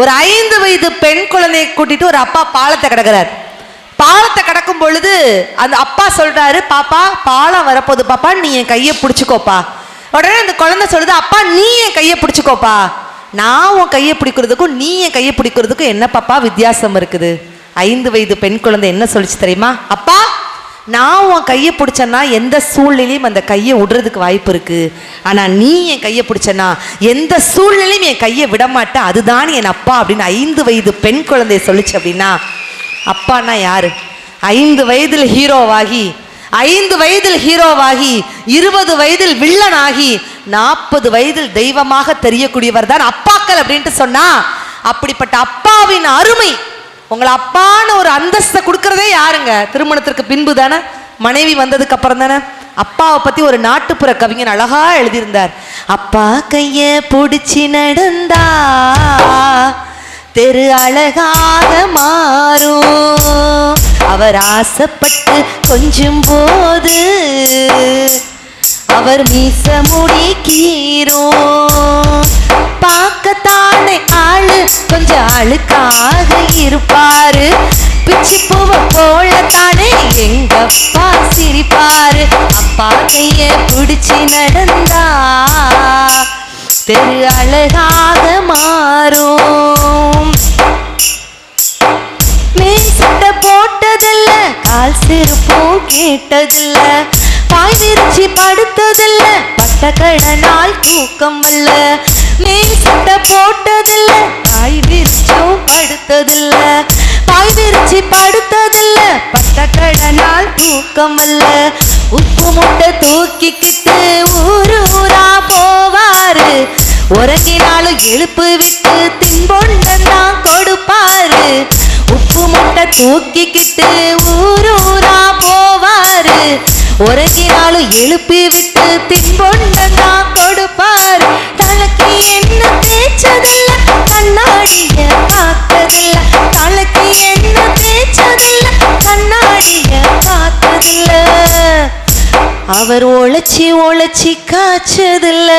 ஒரு 5 வயது பெண் குழந்தையை கூட்டிட்டு ஒரு அப்பா பாலத்தை கடக்கிறார். பாலத்தை கடக்கும் பொழுது அந்த அப்பா சொல்றாரு, பாப்பா பாலம் வரப்போகுது பாப்பா, நீ என் கையை பிடிச்சுக்கோப்பா. உடனே அந்த குழந்தை சொல்லுது, அப்பா நீ என் கையை பிடிச்சுக்கோப்பா. நான் உன் கையை பிடிக்கிறதுக்கும் நீ என் கையை பிடிக்கிறதுக்கும் என்ன பாப்பா வித்தியாசம் இருக்குது? 5 வயது பெண் குழந்தை என்ன சொல்லிச்சு தெரியுமா? அப்பா நான் உன் கையை பிடிச்சேன்னா எந்த சூழ்நிலையும் அந்த கையை விடுறதுக்கு வாய்ப்பு இருக்கு. ஆனா நீ என் கையை பிடிச்சனா எந்த சூழ்நிலையும் என் கையை விட மாட்டேன், அதுதான் என் அப்பா அப்படின்னு 5 வயது பெண் குழந்தைய சொல்லிச்சு. அப்படின்னா அப்பான்னா யாரு? 5 வயதில் ஹீரோவாகி 5 வயதில் ஹீரோவாகி 20 வயதில் வில்லனாகி 40 வயதில் தெய்வமாக தெரியக்கூடியவர் தான் அப்பாக்கள் அப்படின்ட்டு சொன்னா, அப்படிப்பட்ட அப்பாவின் அருமை உங்களை அப்பான்னு ஒரு அந்தஸ்தை கொடுக்கறதே யாருங்க? திருமணத்திற்கு பின்பு தானே, மனைவி வந்ததுக்கு அப்புறம் தானே. அப்பாவை பத்தி ஒரு நாட்டுப்புற கவிஞன் அழகா எழுதியிருந்தார். அப்பா கைய பிடிச்சி நடந்தா தெரு அழகாக மாறும், அவர் ஆசைப்பட்டு கொஞ்சம் போது அவர் மீச முடி கீரும், பார்க்கத்தானே ஆளு கொஞ்சம் அழுக்காக இருப்பாரு, பிச்சி பூவை போல தானே எங்க அப்பா சிரிப்பாரு. அப்பா கைய பிடிச்சி நடந்தா தெரு அழகாக மாறும். மேல் சட்டை போட்டதில்ல, கால் செருப்பும் கேட்டதில்ல, பாய் விரிச்சி படுத்ததில்ல, பட்ட கடனால் தூக்கம் அல்ல. மேல் சட்டை போட்டதில்ல, பாய் விரிச்சும் படுத்ததில்ல, பாய் விரிச்சி படுத்ததில்ல, பட்ட கடனால் தூக்கம் அல்ல. உப்பு முட்டை தூக்கிக்கிட்டு ஊரு ஊரா போவாரு, உறங்கினாலும் எழுப்பு விட்டு தின்பொண்டன் கொடுப்பாரு. உப்பு முட்டை தூக்கிக்கிட்டு ஊரு ஊரா போவாரு, உறங்கினாலும் எழுப்பி விட்டு தின்பொண்டன் கொடுப்பாரு. தலைக்கு என்ன தேய்ச்சதில்ல, கண்ணாடிய பார்த்ததில்ல, தலைக்கு என்ன தேய்ச்சதில்ல, கண்ணாடிய பார்த்ததில்ல. அவர் உழைச்சி உழைச்சி காய்ச்சதில்ல,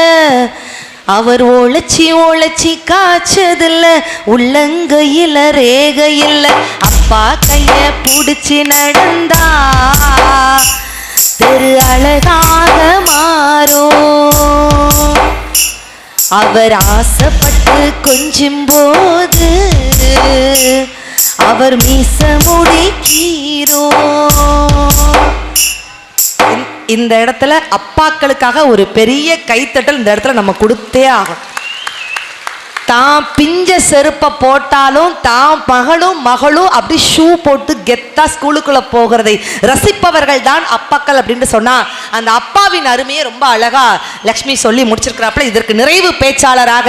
அவர் உழைச்சி காய்ச்சதில்ல, உள்ளங்கையில ரேகையில்ல. அப்பா கைய பிடிச்சி நடந்தா தெரு அழகாக மாறும், அவர் ஆசைப்பட்டு கொஞ்சம் போது அவர் மீச முடி கீரும். இந்த இடத்துல அப்பாக்களுக்காக ஒரு பெரிய கைத்தட்டல் இந்த இடத்துல நம்ம கொடுத்தே ஆகும். தான் பிஞ்ச செருப்பை போட்டாலும் தான் மகளும் மகளும் அப்படி ஷூ போட்டு கெத்தா ஸ்கூலுக்குள்ள போகிறதை ரசிப்பவர்கள் தான் அப்பாக்கள் அப்படின்னு சொன்னா, அந்த அப்பாவின் அருமையை ரொம்ப அழகா லக்ஷ்மி சொல்லி முடிச்சிருக்கிறாப்புல. இதற்கு நிறைவு பேச்சாளராக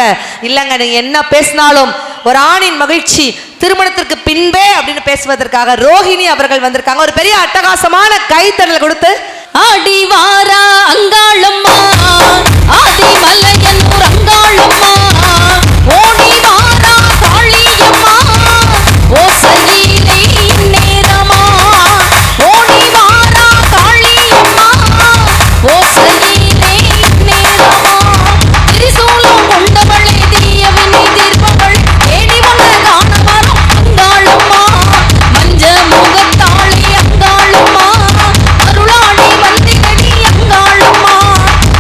இல்லைங்க, நீங்க என்ன பேசினாலும் ஒரு ஆணின் மகிழ்ச்சி திருமணத்திற்கு பின்பே அப்படின்னு பேசுவதற்காக ரோஹிணி அவர்கள் வந்திருக்காங்க. ஒரு பெரிய அட்டகாசமான கைத்தட்டல் கொடுத்து, ஆடி வாரா அங்காளம்மா, ஆதி மலையனூர் அங்காளம்மா, ஓடி வாரா காளியம்மா, ஓசையிலே நேரமா, ஓடி வாரா காளியம்மா, ஓசையிலே நேரமா, திரிசூலம் கொண்டவளே தீயவினை தீர்ப்பவள், தேடி வந்த காண வரும் அங்காளம்மா, மஞ்ச முகத்தாளே அங்காளம்மா, அருளாடி வந்திகடி அங்காளம்மா,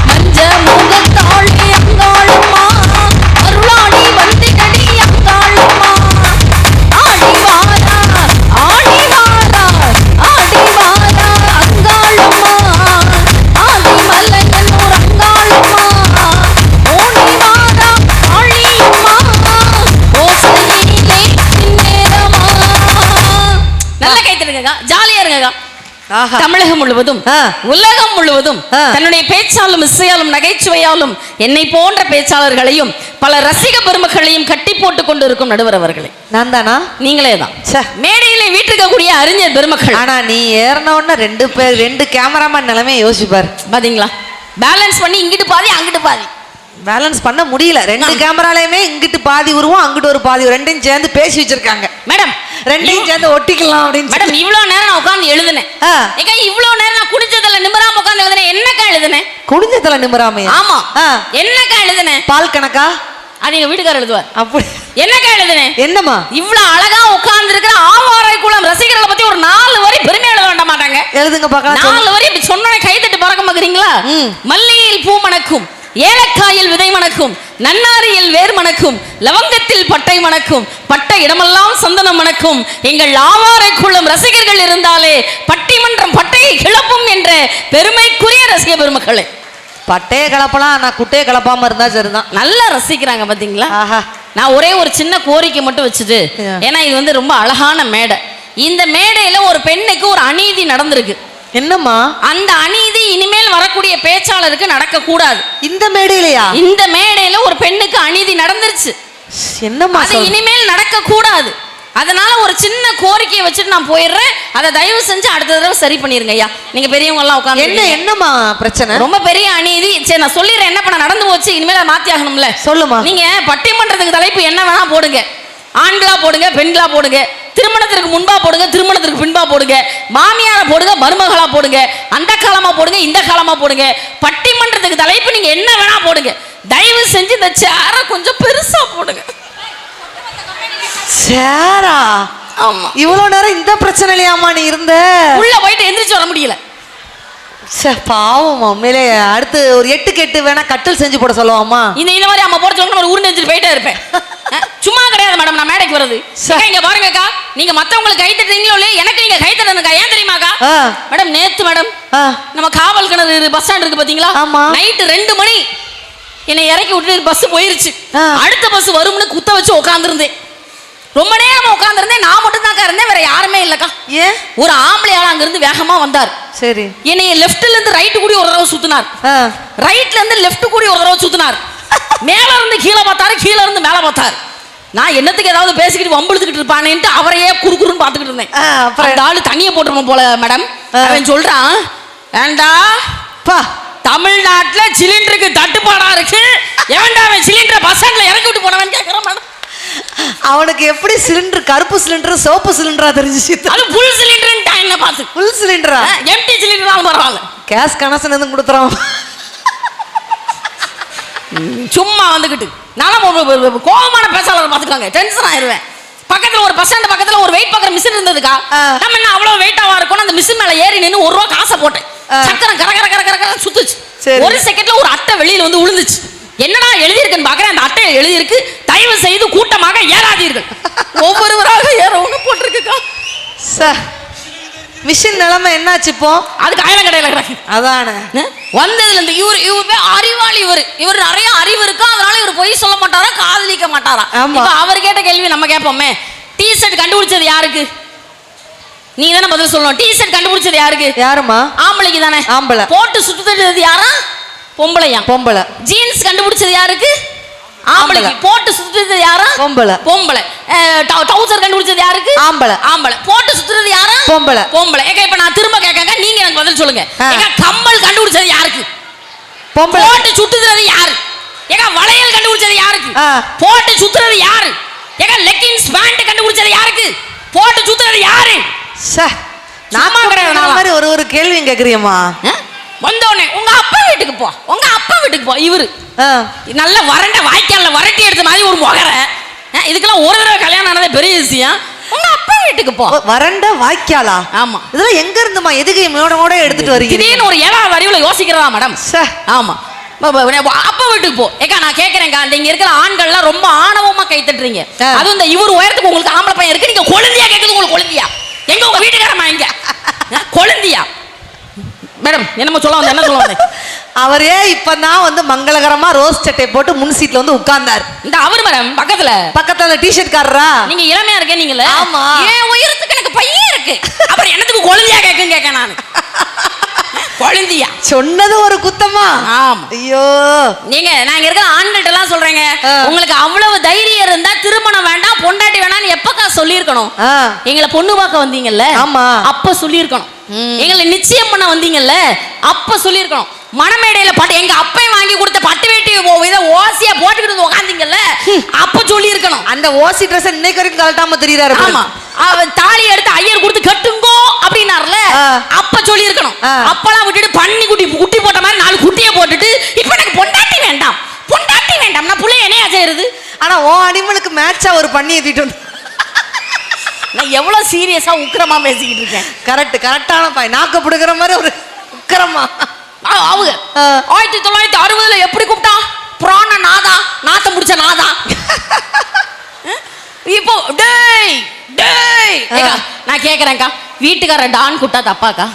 மஞ்ச முகத்தாளே அங்காளம்மா, அருளாடி வந்திகடி அங்காளம்மா. ஆடி வாரா ஆடி வாரா ஆடி வாரா அங்காளம்மா, ஆதி மலையனூர் அங்காளம்மா, ஓடி வாரா காளியம்மா, ஓசையிலே நேரமா. நல்ல கைத்தட்டுங்க, ஜாலியா இருங்க. தமிழகம் முழுவதும் உலகம் முழுவதும் தன்னுடைய பேச்சாலும் இசையாலும் நகைச்சுவையாலும் என்னை போன்ற பேச்சாளர்களையும் பல ரசிக பெருமக்களையும் கட்டி போட்டுக் கொண்டு இருக்கும் நடுவர் அவர்களே. நான் தானா? நீங்களே தான். மேடையிலே வீட்டிருக்கக்கூடிய அறிஞர் பெருமக்கள். ஆனா நீ ஏறின உடனே 2 கேமராமேன் நிலைமையை யோசிப்பார் பாத்தீங்களா? பேலன்ஸ் பண்ணி இங்கிட்டு பாதி அங்கிட்டு பாதி பேலன்ஸ் பண்ண முடியல. 2 கேமராலையுமே இங்கிட்டு பாதி உருவம் அங்கிட்டு ஒரு பாதி, ரெண்டையும் சேர்ந்து பேசி வச்சிருக்காங்க. மேடம் ரெண்டையும் சேர்ந்து ஒட்டிக்கலாம் அப்படின்னு. மேடம் இவ்வளவு நேரம் நான் உட்கார்ந்து எழுதுனேன். ஏங்க இவ்வளவு நேரம் நான் குடிச்சதுல நிமிராம உட்கார்ந்து எழுதுனேன். என்னக்கா எழுதுனேன்? குடிஞ்சதுல நிமிராமையா? ஆமா. என்னக்கா எழுதுனேன்? பால் கணக்கா? அது எங்க வீட்டுக்காரர் எழுதுவார். அப்படி என்னக்கா எழுதுனேன்? என்னம்மா? இவ்வளவு அழகா உட்கார்ந்து இருக்கிற ஆவாரை குளம் ரசிகர்களை பத்தி ஒரு 4 வரி பெருமை எழுத வேண்டாம் மாட்டாங்க? எழுதுங்க பார்க்கலாம். 4 வரி இப்படி சொன்னோனே கை தட்டி பறக்க பாக்குறீங்களா? மல்லியில் பூ மணக்கும், ஏலக்காயில் விதை மணக்கும், நன்னாரியில் வேர் மணக்கும், லவங்கத்தில் பட்டை மணக்கும், பட்ட இடமெல்லாம் சந்தனம் மணக்கும். எங்கள் ஆவாரை குளம் ரசிகர்கள் இருந்தாலே பட்டிமன்றம் பட்டையை கிளப்பும் என்ற பெருமைக்குரிய ரசிக பெருமக்களே. பட்டையை கிளப்பலாம், நான் குட்டையை கிளப்பாம இருந்தா சரிதான். நல்லா ரசிக்கிறாங்க பாத்தீங்களா? ஆஹா. நான் ஒரே ஒரு சின்ன கோரிக்கை மட்டும் வச்சுட்டு, ஏன்னா இது வந்து ரொம்ப அழகான மேடை. இந்த மேடையில ஒரு பெண்ணுக்கு ஒரு அநீதி நடந்திருக்கு. என்னம்மா? அந்த அநீதி இனிமேல் வரக்கூடிய பேச்சாளருக்கு நடக்க கூடாது. இந்த மேடையிலயா? இந்த மேடையில ஒரு பெண்ணுக்கு அநீதி நடந்துருச்சு. என்னம்மா? அது இனிமேல் நடக்க கூடாது. அதனால ஒரு சின்ன கோரிக்கையை வச்சுட்டு நான் போயிடுறேன். அதை தயவு செஞ்சு அடுத்த தடவை சரி பண்ணிருங்க ஐயா. நீங்க பெரியவங்க எல்லாம் உட்காந்து என்னம்மா பிரச்சனை? ரொம்ப பெரிய அநீதி. சரி நான் சொல்லிடுறேன் என்ன பண்ண நடந்து போச்சு. இனிமேல் அதை மாத்தி ஆகணும்ல. சொல்லுமா. நீங்க பட்டிமன்றத்துக்கு தலைப்பு என்ன வேணா போடுங்க. ஆண்களா போடுங்க, பெண்களா போடுங்க, திருமணத்திற்கு முன்பா போடுங்க, திருமணத்திற்கு பின்பா போடுங்க, மாமியார போடுங்க, மருமகளா போடுங்க, அந்த காலமா போடுங்க, இந்த காலமா போடுங்க. பட்டிமன்றத்துக்கு தலைப்பு நீங்க என்ன வேணா போடுங்க. தயவு செஞ்சு இந்த சேரை கொஞ்சம் பெருசா போடுங்க. சேரா? ஆமா. இவ்வளவு நேரம் இந்த பிரச்சனையிலயாமா நீ இருந்த? உள்ள போயிட்டு எந்திரிச்சு வர முடியல. பாவம் உண்மையிலே. அடுத்து ஒரு 8 8 வேணா கட்டில் செஞ்சு போட சொல்லுவாமா? இந்த மாதிரி அம்மா போட சொல்ல ஒரு உருண்டு எந்திரிச்சு போயிட்டே இருப்பேன். சும்மா கிடையாது மேடம் நான் மேடைக்கு வருது. இங்க பாருங்கக்கா, நீங்க மத்தவங்களுக்கு கை தட்டுறீங்களோ இல்லையா, எனக்கு நீங்க கை தட்டணுக்கா. ஏன் தெரியுமாக்கா மேடம்? நேத்து மேடம் நம்ம காவல் கிணறு பஸ் ஸ்டாண்ட் இருக்கு பாத்தீங்களா? நைட்டு 2 மணி என்னை இறக்கி விட்டு பஸ் போயிருச்சு. அடுத்த பஸ் வரும்னு குத்த வச்சு உட்காந்துருந்தேன். ரொம்ப நேரமா உட்கார்ந்திருந்தேன். நான் மட்டும் தான் இருந்தேன், வேற யாருமே இல்லக்கா. ஏன்? ஒரு ஆம்பளை ஆள் அங்க இருந்து வேகமா வந்தார். சரி. என்னைய லெஃப்ட்ல இருந்து ரைட் கூடி ஒரு தடவை சுத்தினார். ரைட்ல இருந்து லெஃப்ட் கூடி ஒரு தடவை சுத்தினார். மேல இருந்து கீழே பார்த்தாரு, கீழே இருந்து மேல பார்த்தாரு. நான் என்னத்துக்கு ஏதாவது பேசிக்கிட்டு வம்பிழுத்துக்கிட்டு இருப்பானேன்ட்டு அவரையே குறுக்குறுன்னு பாத்துக்கிட்டு இருந்தேன். அந்த ஆளு தண்ணியை போட்டுருவோம் போல மேடம். அவன் சொல்றான், ஏண்டா தமிழ்நாட்டுல சிலிண்டருக்கு தட்டுப்பாடா இருக்கு, ஏண்டா அவன் சிலிண்டரை பஸ் ஸ்டாண்ட்ல இறக்கி விட்டு போனவன் கேட்கிறான் மேடம். அவனுக்கு எப்படி சிலிண்டர் கருப்பு சிலிண்டர் சோப்பு சிலிண்டரா தெரிஞ்சிச்சு? அது ஃபுல் சிலிண்டர்ன்டா. என்ன பார்த்து ஃபுல் சிலிண்டரா? எம்டி சிலிண்டராலும் பரவாயில்ல, கேஸ் கனெக்ஷன் எதுவும் கொடுத்துறோம். சும்மா வந்துகிட்டு நானும் கோபமான பேசாளர் பார்த்துக்காங்க, டென்ஷன் ஆயிடுவேன். பக்கத்துல ஒரு பஸ் ஸ்டாண்ட் பக்கத்துல ஒரு வெயிட் பார்க்குற மிஷின் இருந்ததுக்கா. நம்ம என்ன அவ்வளவு வெயிட்டாவா இருக்கும், அந்த மிஷின் மேல ஏறி நின்று ₹1 காசை போட்டேன். சக்கரம் கர கர கர கர கர சுத்துச்சு. ஒரு செகண்ட்ல ஒரு அட்டை வெளியில வந்து விழுந்துச்சு. என்னடா எழுதியிருக்குன்னு பாக்குறேன், அந்த அட்டையை எழுதியிருக்கு, தயவு செய்து கூட்டமாக ஏறாதீர்கள். ஒவ்வொருவராக ஏறவங்க போட்டிருக்குக்கா. மிஷின் நிலைமை என்னாச்சு இப்போ? அதுக்கு ஆயிரம் கடையில கிடக்கு. அதான வந்ததுல இருந்து இவரு அறிவாளி. இவர் நிறைய அறிவு இருக்கா, அதனால இவர் பொய் சொல்ல மாட்டாரா, காதலிக்க மாட்டாரா. இப்ப அவர் கேட்ட கேள்வி நம்ம கேட்போமே, டீ ஷர்ட் கண்டுபிடிச்சது யாருக்கு? நீ தானே பதில் சொல்லணும். டீ ஷர்ட் கண்டுபிடிச்சது யாருக்கு? யாருமா? ஆம்பளைக்கு தானே. ஆம்பளை. போட்டு சுத்துறது யாரா? பொம்பளையா? பொம்பளை. ஜீன்ஸ் கண்டுபிடிச்சது யாருக்கு? ஆம்பளைக்கு. போட்டு சுத்துறது யாரா? பொம்பளை. பொம்பளை. டவுசர் கண்டுபிடிச்சது யாருக்கு? ஆம்பளை. ஆம்பளை. போட்டு சுத்துறது யாரா? பொம்பளை. பொம்பளை. ஏங்க இப்ப நான் திரும்ப கேட்கங்க, நீங்க எனக்கு பதில் சொல்லுங்க. ஏங்க கம்மல் கண்டுபிடிச்சது யாருக்கு? பொம்பளை. போட்டு சுத்துறது யாரு? ஏங்க வளையல் கண்டுபிடிச்சது யாருக்கு? போட்டு சுத்துறது யாரு? ஏங்க லெக்கின்ஸ் பேண்ட் கண்டுபிடிச்சது யாருக்கு? போட்டு சுத்துறது யாரு? நாம கிடையாது. ஒரு கேள்வி கேக்குறியம்மா. வந்தோடனே உங்க அப்பா வீட்டுக்கு போ, உங்க அப்பா வீட்டுக்கு போ. இவரு நல்ல வறண்ட வாய்க்கால்ல வரட்டி எடுத்த மாதிரி ஒரு முகர. இதுக்கெல்லாம் ஒரு தடவை கல்யாணம் ஆனதே பெரிய விஷயம். உங்க அப்பா வீட்டுக்கு போ. வறண்ட வாய்க்காலா? ஆமா. இதெல்லாம் எங்க இருந்துமா எதுக்கு மோட எடுத்துட்டு வரீங்க? திடீர்னு ஒரு 7வது அறிவுல யோசிக்கிறதா மேடம்? ஆமா. அப்பா வீட்டுக்கு போ. ஏக்கா நான் கேட்கறேங்க, அந்த இங்க இருக்கிற ஆண்கள்லாம் ரொம்ப ஆணவமா கை தட்டுறீங்க. அதுவும் இந்த இவர் உயரத்துக்கு உங்களுக்கு ஆம்பளை பையன் இருக்கு, நீங்க கொழுந்தியா கேட்குது. உங்களுக்கு கொழுந்தியா? எங்க உங்க வீட்டுக்காரமா? இங்க கொழுந்தியா மேடம்? என்னமோ சொல்ல வந்த, என்ன சொல்ல வந்தேன்? அவரே இப்பதான் வந்து மங்களகரமா ரோஸ் சட்டை போட்டு முன் சீட்ல வந்து உட்கார்ந்தார். இந்த அவர் மேடம் பக்கத்துல டி-ஷர்ட் காரரா? நீங்க இளமையா இருக்கே நீங்களே. ஆமா. ஏன் உயரத்துக்கு எனக்கு பையன் இருக்கு, அப்புறம் என்னத்துக்கு கொழுந்தியா கேட்க நான்? கொழுந்தியா சொன்னது ஒரு குத்தமா? ஆமா. ஐயோ நீங்க நாங்க இருக்க ஆண்கள்ட்ட எல்லாம் சொல்றேங்க, உங்களுக்கு அவ்வளவு தைரியம் இருந்தா திருமணம் வேண்டாம் பொண்டாட்டி வேணாம்னு எப்பக்கா சொல்லியிருக்கணும்? எங்களை பொண்ணு பார்க்க வந்தீங்கல்ல, ஆமா, அப்ப சொல்லியிருக்கணும். எங்களை நிச்சயம் பண்ண வந்தீங்கல்ல, அப்ப சொல்லியிருக்கணும். மணமேடையில பட்டு எங்க அப்பை வாங்கி கொடுத்த பட்டு வேட்டி ஓசியா போட்டுக்கிட்டு உட்காந்தீங்கல்ல, அப்ப சொல்லி இருக்கணும். அந்த ஓசி ட்ரெஸ் இன்னைக்கு வரைக்கும் கலட்டாம தெரியுறாரு. ஆமா. தாலி எடுத்து ஐயர் கொடுத்து கட்டுங்கோ அப்படின்னாருல, அப்ப சொல்லி இருக்கணும். அப்பெல்லாம் விட்டுட்டு பண்ணி குட்டி போட்ட மாதிரி 4 குட்டியை போட்டுட்டு இப்ப எனக்கு பொண்டாட்டி வேண்டாம் நான் புள்ள என்னையா செய்யறது? ஆனா அதான் ஓ அனிமலுக்கு மேட்சா ஒரு பண்ணி ஏத்திட்டு வந்து நான் எவ்வளவு சீரியஸா உக்கிரமா பேசிக்கிட்டு இருக்கேன். கரெக்டான பாய் நாக்க புடுக்கிற மாதிரி ஒரு உக்கிரமா. அவங்க 1960 எப்படி கூப்பிட்டா புராண நாதா நாத்த முடிச்ச நாதா. இப்போ டேய் டேய் நான் கேக்குறேன்க்கா, வீட்டுக்கார டான் கூப்பிட்டா தப்பாக்கா?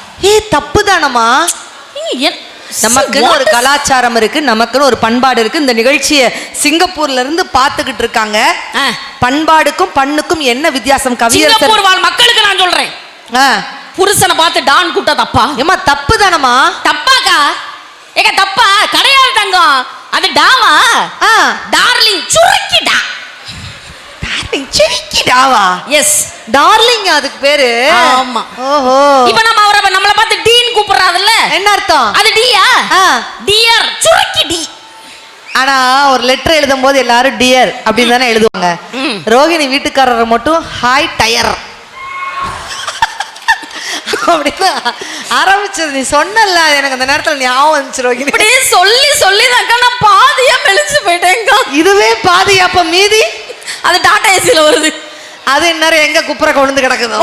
தப்பு தானம்மா. நமக்குன்னு ஒரு கலாச்சாரம் இருக்கு, நமக்குன்னு ஒரு பண்பாடு இருக்கு. இந்த நிகழ்ச்சியை சிங்கப்பூர்ல இருந்து பாத்துக்கிட்டு இருக்காங்க. பண்பாடுக்கும் பண்ணுக்கும் என்ன வித்தியாசம்? சிங்கப்பூர் வாழ் மக்களுக்கு நான் சொல்றேன், புருஷனை பார்த்து டான் கூப்பிட்டா தப்பா? ஏமா தப்பு தானம்மா. தப்பாக்கா? ஏங்க தப்பா கிடையாது தங்கம், அது டாவா? டார்லிங் சுருக்கிடா. டார்லிங் சுருக்கிடாவா? எஸ் டார்லிங் அதுக்கு பேரு. ஆமா. ஓஹோ. இப்போ நம்ம நம்மள பார்த்து டீன் கூப்பிடுறாதுல்ல, என்ன அர்த்தம்? அது டியா? டியர் சுருக்கி டி. ஆனா ஒரு லெட்டர் எழுதும் போது எல்லாரும் டியர் அப்படின்னு தானே எழுதுவாங்க. ரோகிணி வீட்டுக்காரரை மட்டும் ஹாய் டயர் அப்படின்னு ஆரம்பிச்சது. நீ சொன்னல, எனக்கு அந்த நேரத்துல ஞாபகம் வந்துச்சு ரோகிணி. இப்படி சொல்லி சொல்லி தாக்கா நான் பாதியா மெலிச்சு போயிட்டேங்க. இதுவே பாதி, அப்ப மீதி அது டாடா ஏசில வருது. அது என்ன எங்க குப்புற கொண்டு கிடக்குது.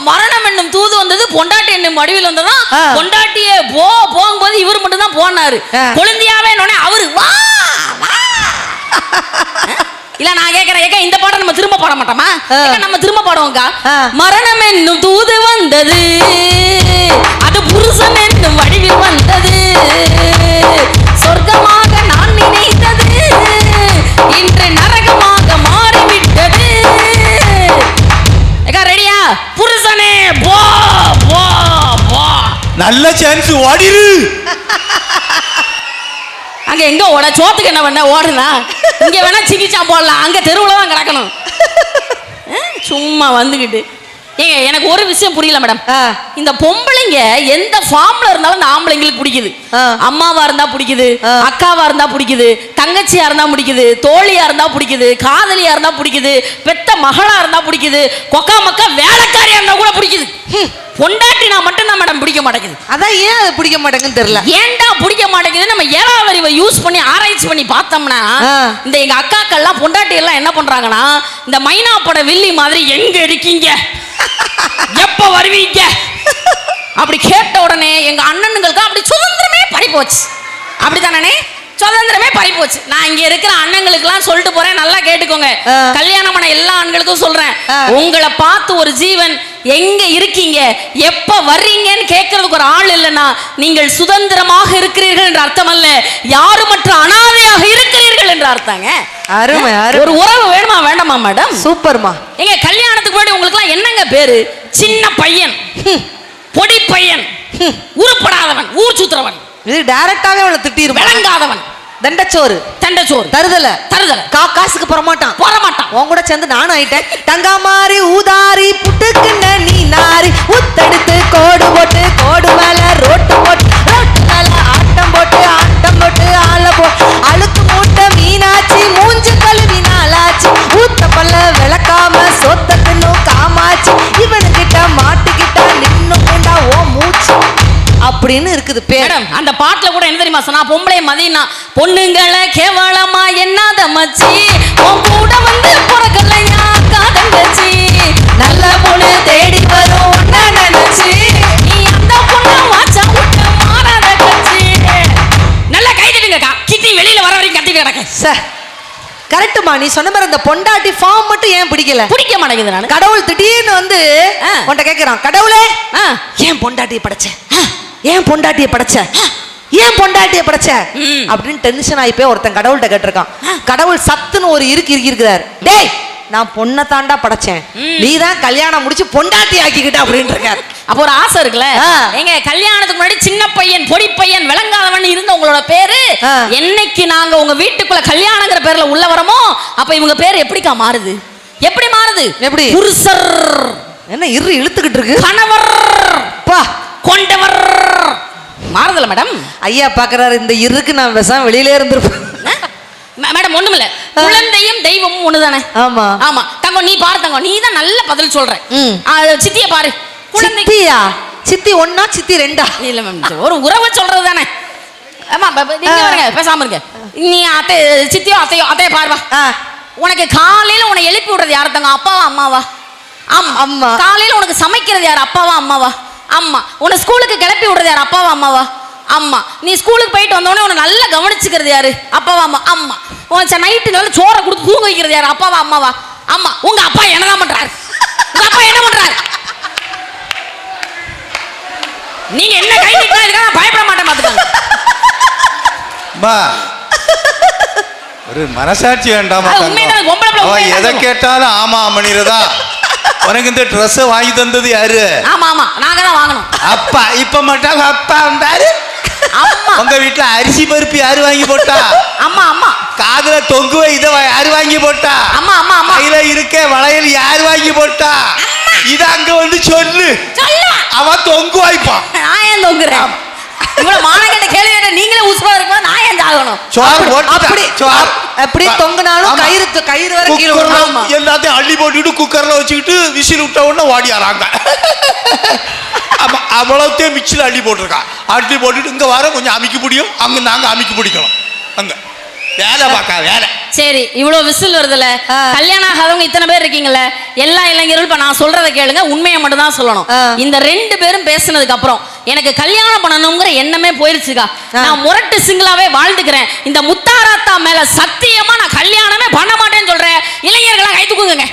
மரணம் என்னும் தூது வந்தது, பொண்டாட்டி என்னும் வடிவில் வந்ததா. பொண்டாட்டியே போகும்போது இவர் மட்டும் தான் போனாரு. குழந்தையாவே அவரு வா இல்ல நான் கேக்குறேன், இந்த பாடம் நம்ம திரும்ப பாட மாட்டோமா? நம்ம திரும்ப பாடுவோம்க்கா. மரணம் என்னும் தூது வந்தது, அது புருஷன் என்னும் வடிவில் வந்தது, சொர்க்கமாக நான் நினைத்தது இன்று நரகமாக மாறிவிட்டது. ரெடியா? புருஷனே போ போ போ. நல்ல சான்ஸ் ஓடிரு. அங்க எங்க ஓட? சோத்துக்கு என்ன பண்ண ஓடுனா? இங்க வேணா சிகிச்சா போடலாம், அங்க தெருவுல தான் கிடக்கணும். சும்மா வந்துகிட்டு. ஏங்க எனக்கு ஒரு விஷயம் புரியல மேடம். இந்த பொம்பளைங்க எந்த ஃபார்ம்ல இருந்தாலும் இந்த ஆம்பளைங்களுக்கு பிடிக்குது. அம்மாவா இருந்தா பிடிக்குது, அக்காவா இருந்தா பிடிக்குது, தங்கச்சியா இருந்தா பிடிக்குது, தோழியா இருந்தா பிடிக்குது, காதலியா இருந்தா பிடிக்குது, பெத்த மகளா இருந்தா பிடிக்குது, கொக்கா மக்கா வேலைக்காரியா இருந்தா கூட பிடிக்குது. பொண்டாட்டி நான் மட்டும் தான் மேடம் பிடிக்க மாட்டேங்குது. அதான் ஏன் அது பிடிக்க மாட்டேங்குன்னு தெரியல. ஏன்டா பிடிக்க மாட்டேங்குது? நம்ம ஏழாவது அறிவை யூஸ் பண்ணி ஆராய்ச்சி பண்ணி பார்த்தோம்னா, இந்த எங்க அக்காக்கள்லாம் பொண்டாட்டி எல்லாம் என்ன பண்றாங்கன்னா, இந்த மைனா பட வில்லி மாதிரி எங்க இருக்கீங்க, எப்ப வருவீங்க அப்படி கேட்ட உடனே எங்க அண்ணனுங்களுக்கு அப்படி சுதந்திரமே பறி போச்சு. அப்படித்தானே? சுதந்திரமே பறி போச்சு. நான் இங்க இருக்கிற அண்ணங்களுக்கு எல்லாம் சொல்லிட்டு போறேன், நல்லா கேட்டுக்கோங்க. கல்யாணம் பண்ண எல்லா ஆண்களுக்கும் சொல்றேன், உங்களை பார்த்து ஒரு ஜீவன் எங்க இருக்கீங்க, எப்ப வர்றீங்கன்னு கேட்கறதுக்கு ஒரு ஆள் இல்லைன்னா நீங்கள் சுதந்திரமாக இருக்கிறீர்கள் என்ற அர்த்தம் அல்ல, யாருமற்ற அனாதையாக இருக்கிறீர்கள் என்ற அர்த்தங்க. அருமை. ஒரு உறவு வேணுமா வேண்டாமா மேடம்? சூப்பர்மா. எங்க கல்யாணத்துக்கு முன்னாடி உங்களுக்கு எல்லாம் என்னங்க பேரு? சின்ன பையன், பொடி பையன், உருப்படாதவன், ஊர் சுத்துறவன். இது டைரக்டாவே அவளை திட்டிரும். விளங்காதவன், தண்டச்சோறு, தண்டச்சோறு, தருதல தருதல, காசுக்கு போறமாட்டான். உன் கூட சேர்ந்து நானும் ஆயிட்டேன். தங்கா மாறி ஊதாரி புட்டுக்குன்ன நீ நாரி உத்தெடுத்து கோடு போட்டு, கோடு மேல ரோட்டு போட்டு, ரோட்டு மேல ஆட்டம் போட்டு, ஆட்டம் போட்டு ஆள போ அழுக்கு மூட்டை மீனாச்சி மூஞ்சு கழுவி நாளாச்சு, ஊத்த பல்ல விளக்காம சொத்த தின்னும் காமாச்சு, இவனுக்கிட்ட மாட்டிக்கிட்டா நின்னும் கொண்டா ஓ மூச்சு அப்படின்னு இருக்குது பேர். அந்த பாட்டுல கூட என்ன தெரியுமா சொன்னா? பொம்பளை மதினா பொண்ணுங்களை கேவலமா என்னாத மச்சி, உன் கூட வந்து பிறக்கலையா காதங்கச்சி, நல்ல பொண்ணு தேடி வரும் ஒன்ன நினைச்சு, நீ அந்த பொண்ணு வாச்சா விட்டு மாறாத கட்சி. நல்லா கைதட்டுங்கக்கா. கிட்டி வெளியில வர வரைக்கும் கத்திட்டு கிடக்க. சார் கரெக்டுமா, நீ சொன்ன மாதிரி அந்த பொண்டாட்டி ஃபார்ம் மட்டும் ஏன் பிடிக்கல? பிடிக்க மாட்டேங்குது. நான் கடவுள் திடீர்னு வந்து உன்கிட்ட கேட்கிறான், கடவுளே ஏன் பொண்டாட்டியை படைச்ச, ஏன் பொண்டாட்டியை படைச்ச, ஏன் பொண்டாட்டியை படைச்ச அப்படின்னு டென்ஷன் ஆகி போய் ஒருத்தன் கடவுள்கிட்ட கேட்டிருக்கான். கடவுள் சத்துன்னு ஒரு இருக்கிறார். டேய் நான் பொண்ணை தாண்டா படைச்சேன், நீ தான் கல்யாணம் முடிச்சு பொண்டாட்டி ஆக்கிக்கிட்ட அப்படின்னு இருக்காரு. அப்போ ஒரு ஆசை இருக்குல்ல. எங்க கல்யாணத்துக்கு முன்னாடி சின்ன பையன், பொடி பையன், விளங்காதவன் இருந்த உங்களோட பேரு என்னைக்கு நாங்க உங்க வீட்டுக்குள்ள கல்யாணங்கிற பேர்ல உள்ள வரமோ அப்ப இவங்க பேர் எப்படிக்கா மாறுது? எப்படி மாறுது? எப்படி? புருஷர் என்ன இழுத்துக்கிட்டு இருக்கு, கணவர் பா கொண்டவர் மாறுதல மேடம். ஐயா பாக்குறாரு, இந்த இருக்கு நான் விஷம் வெளியிலே இருந்திருப்பேன் மேடம். ஒண்ணுமில்ல, குழந்தையும் தெய்வமும் ஒண்ணுதானே? ஆமா ஆமா. தங்கம் நீ பாரு, தங்கம் நீ தான் நல்ல பதில் சொல்ற. சித்திய பாரு. சித்தியா? சித்தி ஒன்னா சித்தி ரெண்டா? இல்ல மேம், ஒரு உறவை சொல்றது தானே. ஆமா நீங்க பாருங்க, பேசாம இருங்க. நீ அத்தை சித்தியோ அத்தையோ, அத்தைய பாருவா. உனக்கு காலையில உன்னை எழுப்பி விடுறது யார் தங்க? அப்பாவா அம்மாவா? அம்மா. காலையில உனக்கு சமைக்கிறது யார்? அப்பாவா அம்மாவா? அம்மா. உன்னை ஸ்கூலுக்கு கிளப்பி விடுறது யார்? அப்பாவா அம்மாவா? அம்மா. நீ ஸ்கூலுக்கு போயிட்டு வந்தோடனே உன்னை நல்லா கவனிச்சுக்கிறது யாரு? அப்பாவா அம்மா? அம்மா. உனக்கு நைட்டு நல்ல சோறை கொடுத்து தூங்க வைக்கிறது யாரு? அப்பாவா அம்மாவா? அம்மா. உங்க அப்பா என்னதான் பண்றாரு? உங்க அப்பா என்ன பண்றாரு? நீங்க என்ன கை நீட்டா இருக்கா? பயப்பட மாட்டேன் பாத்துக்கோங்க. அம்மா, ஒரு மனசாட்சி வேண்டாமா? உண்மைதான், பொம்பளை பிள்ளை அவன் உண்மைதான் எதை சொல்லும். கேட்டாலும் ஆமா அம்மனிரதா. உனக்கு இந்த ட்ரெஸ் வாங்கி தந்தது யாரு? ஆமா ஆமா, நாங்க தான் வாங்கணும். அப்பா. இப்ப மட்டும் அப்பா வந்தாரு. அம்மா. உங்க வீட்டுல அரிசி பருப்பு யாரு வாங்கி போட்டா? அம்மா அம்மா. காதுல தொங்குவ இத யாரு வாங்கி போட்டா? அம்மா அம்மா அம்மா. கையில இருக்க வளையல் யாரு வாங்கி போட்டா? இத அங்க வந்து சொல்லு. அவன் தொங்கு வாய்ப்பான். நான் ஏன் தொங்குறேன்? இவ்வளவு மானங்கெட்ட கேள்வி கேட்ட நீங்களே உசுவா இருக்கும்போது நான் ஏன் தாகணும்? அப்படி தொங்குனாலும் கயிறு வரை கீழே விழும். எல்லாத்தையும் அள்ளி போட்டுட்டு குக்கர்ல வச்சுக்கிட்டு விசில் விட்ட உடனே வாடியாராங்க. அவ்வளோத்தையும் மிக்சியில் அள்ளி போட்டிருக்கான். அள்ளி போட்டுட்டு இங்க வர கொஞ்சம் அமைக்க முடியும், அங்க நாங்க அமைக்க பிடிக்கணும். அங்க வேலை பார்க்க வேலை. சரி, இவ்வளவு விசில் வருதுல, கல்யாணம் ஆகாதவங்க இத்தனை பேர் இருக்கீங்கல்ல, எல்லா இளைஞர்களும் இப்ப நான் சொல்றதை கேளுங்க, உண்மையை மட்டும் தான் சொல்லணும். இந்த 2 பேரும் பேசினதுக்கு அப்புறம் எனக்கு கல்யாணம் பண்ணணுங்கிற எண்ணமே போயிருச்சுக்கா. நான் முரட்டு சிங்கிளாவே வாழ்ந்துக்கிறேன். இந்த முத்தாரத்தா மேல சத்தியமா நான் கல்யாணமே பண்ண மாட்டேன்னு சொல்றேன். இளைஞர்களா கை தூக்குங்க.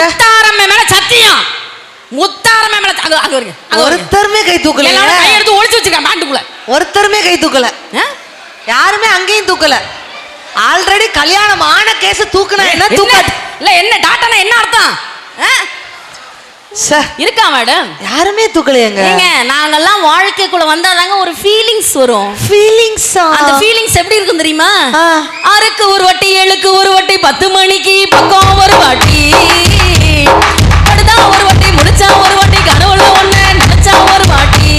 முத்தாரம்மை மேல சத்தியம். முத்தாரம்மை மேல அங்க வருங்க. ஒருத்தருமே கை தூக்கல. எல்லாரும் கை எடுத்து ஒளிச்சு வச்சுக்க பேண்டுக்குள்ள. ஒருத்தருமே கை தூக்கல. யாருமே அங்கேயும் தூக்கல. ஆல்ரெடி கல்யாணம் ஆன கேஸ் தூக்குனா என்ன தூக்காது இல்ல? என்ன டாட்டானா என்ன அர்த்தம் இருக்கா மேடம்? யாருமே தூக்கலையேங்க. ஏங்க நாங்கெல்லாம் வாழ்க்கைக்குள்ள வந்தாதாங்க ஒரு ஃபீலிங்ஸ் வரும். ஃபீலிங்ஸ். அந்த ஃபீலிங்ஸ் எப்படி இருக்கும் தெரியுமா? 6க்கு ஒரு வாட்டி, 7க்கு ஒரு வாட்டி, 10 மணிக்கு பக்கம் ஒரு வாட்டி, படுதா ஒரு வாட்டி, முடிச்சா ஒரு வாட்டி, கனவுல ஒண்ணு நினைச்சா ஒரு வாட்டி,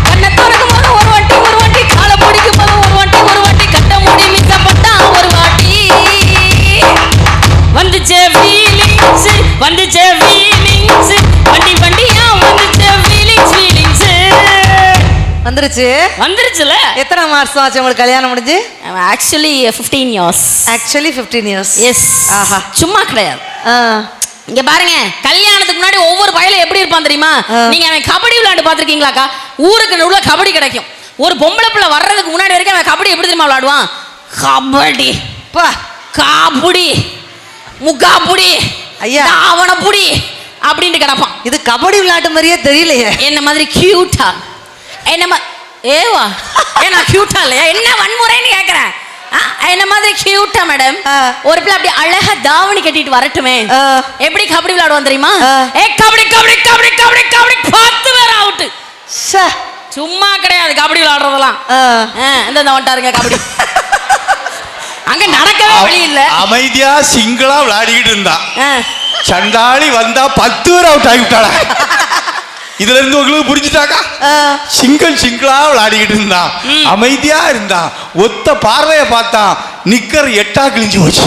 கண்ணை திறக்கும் போது ஒரு வாட்டி ஒரு வாட்டி, காலை பிடிக்கும் போது ஒரு வாட்டி ஒரு வாட்டி, கட்ட முடி மிச்சப்பட்டா ஒரு வாட்டி, வந்துச்சே ஃபீலிங்ஸ், வந்துச்சே ஃபீலிங்ஸ், வண்டி வண்டியா வந்துச்சே ஃபீலிங்ஸ், ஃபீலிங்ஸ் வந்துருச்சு. வந்துருச்சுல. எத்தனை மாசம் ஆச்சு உங்களுக்கு கல்யாணம் முடிஞ்சு? Actually 15 years. Actually 15 years. Yes. ஆஹா. சும்மா கிடையாது. இங்க பாருங்க, கல்யாணத்துக்கு முன்னாடி ஒவ்வொரு பையலும் எப்படி இருப்பான் தெரியுமா? நீங்க அவன் கபடி விளையாண்டு பாத்திருக்கீங்களாக்கா? ஊருக்கு நடுவுல கபடி கிடைக்கும். ஒரு பொம்பளை பிள்ளை வர்றதுக்கு முன்னாடி வரைக்கும் அவன் கபடி எப்படி தெரியுமா விளையாடுவான்? கபடி, காபுடி, முகாபுடி, ஐயா அவனப்புடி அப்படின்ட்டு கிடப்பான். இது கபடி விளையாட்டு மாதிரியே தெரியலையே. என்ன மாதிரி கியூட்டா, என்ன ஏவா ஏன்னா கியூட்டா இல்லையா? என்ன வன்முறைன்னு கேக்குறேன். என்ன மாதிரி கியூட்டா மேடம். ஒரு பிள்ளை அப்படி அழகா தாவணி கட்டிட்டு வரட்டுமே. எப்படி கபடி விளையாடுவான் தெரியுமா? ஏ கபடி கபடி கபடி கபடி கபடி 10 பேர் அவுட். சும்மா கிடையாது கபடி விளையாடுறதெல்லாம். இந்த வந்துட்டாருங்க கபடி. அங்க நடக்கவே வழி இல்ல. அமைதியா சிங்கிளா விளையாடிக்கிட்டு இருந்தான். சண்டாளி வந்தா 10 பேர் அவுட் ஆகிவிட்டாளா? இதுல இருந்து உங்களுக்கு புரிஞ்சுட்டாக்கா? சிங்கிளா விளையாடிக்கிட்டு இருந்தான், அமைதியா இருந்தான், ஒத்த பார்வைய பார்த்தான், நிக்கர் 8ஆ கிழிஞ்சு போச்சு.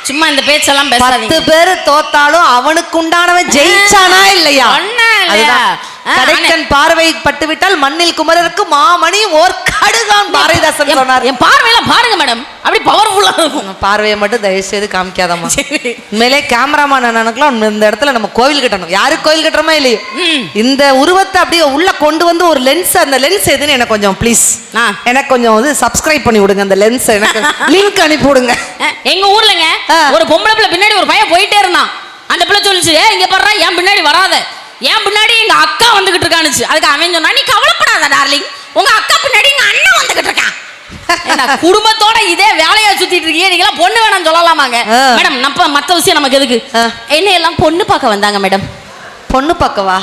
சும்மா இந்த பேச்செல்லாம் பேசாதீங்க. 10 பேர் தோத்தாலும் அவனுக்கு உண்டானவன் ஜெயிச்சானா இல்லையா? கடைக்கன் பார்வை பட்டுவிட்டால் மண்ணில் குமரருக்கு மாமணி ஓர் கடுகான் பாரதிதாசன் சொன்னார். என் பார்வையெல்லாம் பாருங்க மேடம், அப்படி பவர்ஃபுல்லா இருக்கும். பார்வையை மட்டும் தயவு செய்து காமிக்காதம்மா. உண்மையிலே கேமராமேன் அண்ணனுக்குலாம் இந்த இடத்துல நம்ம கோவில் கட்டணும். யாரு கோவில் கட்டுறோமா இல்லையோ, இந்த உருவத்தை அப்படியே உள்ள கொண்டு வந்து ஒரு லென்ஸ், அந்த லென்ஸ் எதுன்னு எனக்கு கொஞ்சம் ப்ளீஸ் எனக்கு கொஞ்சம் வந்து சப்ஸ்கிரைப் பண்ணி விடுங்க. அந்த லென்ஸ் எனக்கு லிங்க் அனுப்பி விடுங்க. எங்க ஊர்லங்க ஒரு பொம்பளை பிள்ளை பின்னாடி ஒரு பையன் போயிட்டே இருந்தான். அந்த பிள்ளை சொல்லிச்சு, இங்க பாரு என் பின்னாடி வராத, என் பின்னாடி எங்க அக்கா வந்துகிட்டு இருக்கானுச்சு. அதுக்கு அவன் சொன்னா, நீ கவலைப்படாத டார்லிங், உங்க அக்கா பின்னாடி எங்க அண்ணன் வந்துகிட்டு இருக்கான். குடும்பத்தோட இதே வேலையா சுத்திட்டு இருக்கீங்க, நீங்க எல்லாம் பொண்ணு வேணாம் சொல்லலாமாங்க மேடம்? நம்ம மத்த விஷயம் நமக்கு எதுக்கு? என்ன எல்லாம் பொண்ணு பார்க்க வந்தாங்க மேடம். பொண்ணு பார்க்கவா?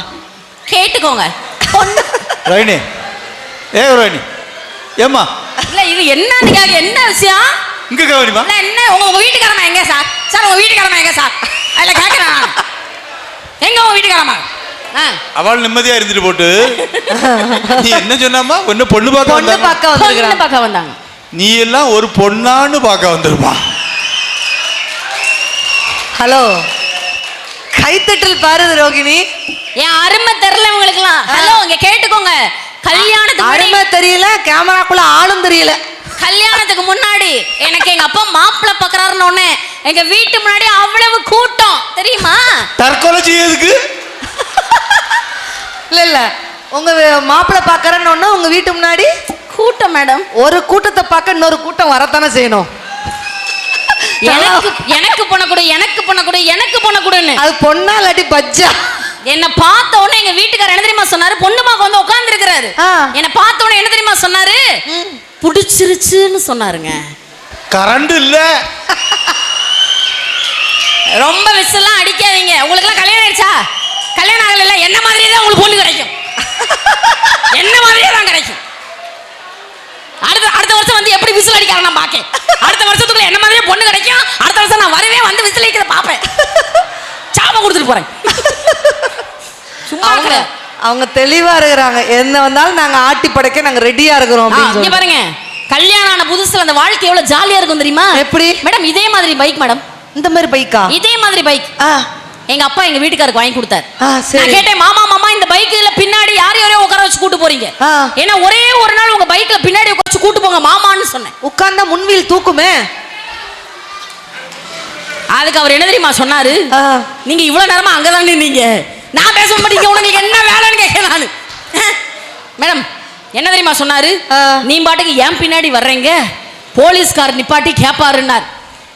கேட்டுக்கோங்க. ரோஹிணி, ரோஹிணி ஏம்மா இல்ல இது என்னன்னு என்ன விஷயம்? இங்க கவனிமா. என்ன உங்க வீட்டுக்காரமா எங்க சார்? சார் உங்க வீட்டுக்காரமா எங்க சார்? இல்ல கேக்குறேன், எங்க உங்க வீட்டுக்காரமா? அவள் நிம்மதியா இருந்துட்டு போட்டு நீ என்ன சொன்னாமா? ஒன்னு பொண்ணு பார்க்க வந்தாங்க. நீ எல்லாம் ஒரு பொண்ணான்னு பார்க்க வந்திருப்பா. ஹலோ, கைத்தட்டல் பாரு ரோகிணி. என் அருமை தெரியல உங்களுக்குலாம். ஹலோ, இங்க கேட்டுக்கோங்க. கல்யாணத்துக்கு அருமை தெரியல, கேமராக்குள்ள ஆளும் தெரியல. கல்யாணத்துக்கு முன்னாடி எனக்கு எங்க அப்பா மாப்பிள்ளை பாக்குறாருன்னு ஒண்ணு எங்க வீட்டு முன்னாடி அவ்வளவு கூட்டம் தெரியுமா? தற்கொலை செய்யறதுக்கு இல்ல உங்க மாப்பிள்ளை பாக்குறன்னு உங்க வீட்டு முன்னாடி கூட்டம் மேடம். ஒரு கூட்டத்தை பார்க்க இன்னொரு கூட்டம் வரத்தானே செய்யணும். எனக்கு பொண்ணக்கூடாதுன்னு அது பொண்ணா இல்லாட்டி பஜ்ஜா? என்ன பார்த்த உடனே எங்க வீட்டுக்காரர் என்ன தெரியுமா சொன்னாரு? பொண்ணுமாக்கு வந்து உட்கார்ந்து இருக்கிறாரு. என்ன பார்த்த உடனே என்ன தெரியுமா சொன்னாரு? புடிச்சிருச்சுன்னு சொன்னாருங்க. கரண்ட் இல்ல. ரொம்ப விசிலாம் அடிக்காதீங்க. உங்களுக்கு எல்லாம் கல்யாணம் ஆயிடுச்சா? கல்யாணம் ஆகல. என்ன மாதிரியே தான் உங்களுக்கு பொண்ணு கிடைக்கும். என்ன மாதிரியே தான் கிடைக்கும். அடுத்த வருஷம் வந்து எப்படி விசில் அடிக்கிறாங்க நான் பாக்கேன். அடுத்த வருஷத்துக்குள்ள என்ன மாதிரியே பொண்ணு கிடைக்கும். அடுத்த வருஷம் நான் வரவே வந்து விசில் அடிக்கிறத பாப்பேன். சாபம் கொடுத்துட்டு போறேன். சும்மா அவங்க தெளிவா இருக்கிறாங்க. என்ன வந்தாலும் நாங்க ஆட்டி படைக்க நாங்க ரெடியா இருக்கிறோம். இங்க பாருங்க, கல்யாணம் ஆன புதுசுல அந்த வாழ்க்கை எவ்வளவு ஜாலியா இருக்கும் தெரியுமா? எப்படி மேடம்? இதே மாதிரி பைக் மேடம். இந்த மாதிரி பைக்கா? இதே மாதிரி பைக் எங்க அப்பா எங்க வீட்டுக்காருக்கு வாங்கி கொடுத்தாரு. நான் கேட்டேன், மாமா இந்த பைக்ல பின்னாடி யாரையோ உட்கார வச்சு கூட்டு போறீங்க? ஏன்னா ஒரே ஒரு நாள் உங்க பைக்ல பின்னாடி உட்கார வச்சு கூட்டு போங்க மாமான்னு சொன்னேன். உட்கார்ந்தா முன்வீல் தூக்குமே. அதுக்கு அவர் என்ன தெரியுமா சொன்னாரு? நீங்க இவ்வளவு நேரமா அங்கதான் நின்னீங்க, நான் பேச மாட்டீங்க, உங்களுக்கு என்ன வேலைன்னு கேட்க நானு. மேடம் என்ன தெரியுமா சொன்னாரு? நீ பாட்டுக்கு ஏன் பின்னாடி வர்றீங்க, போலீஸ்கார் நிப்பாட்டி கேப்பாருன்னார்.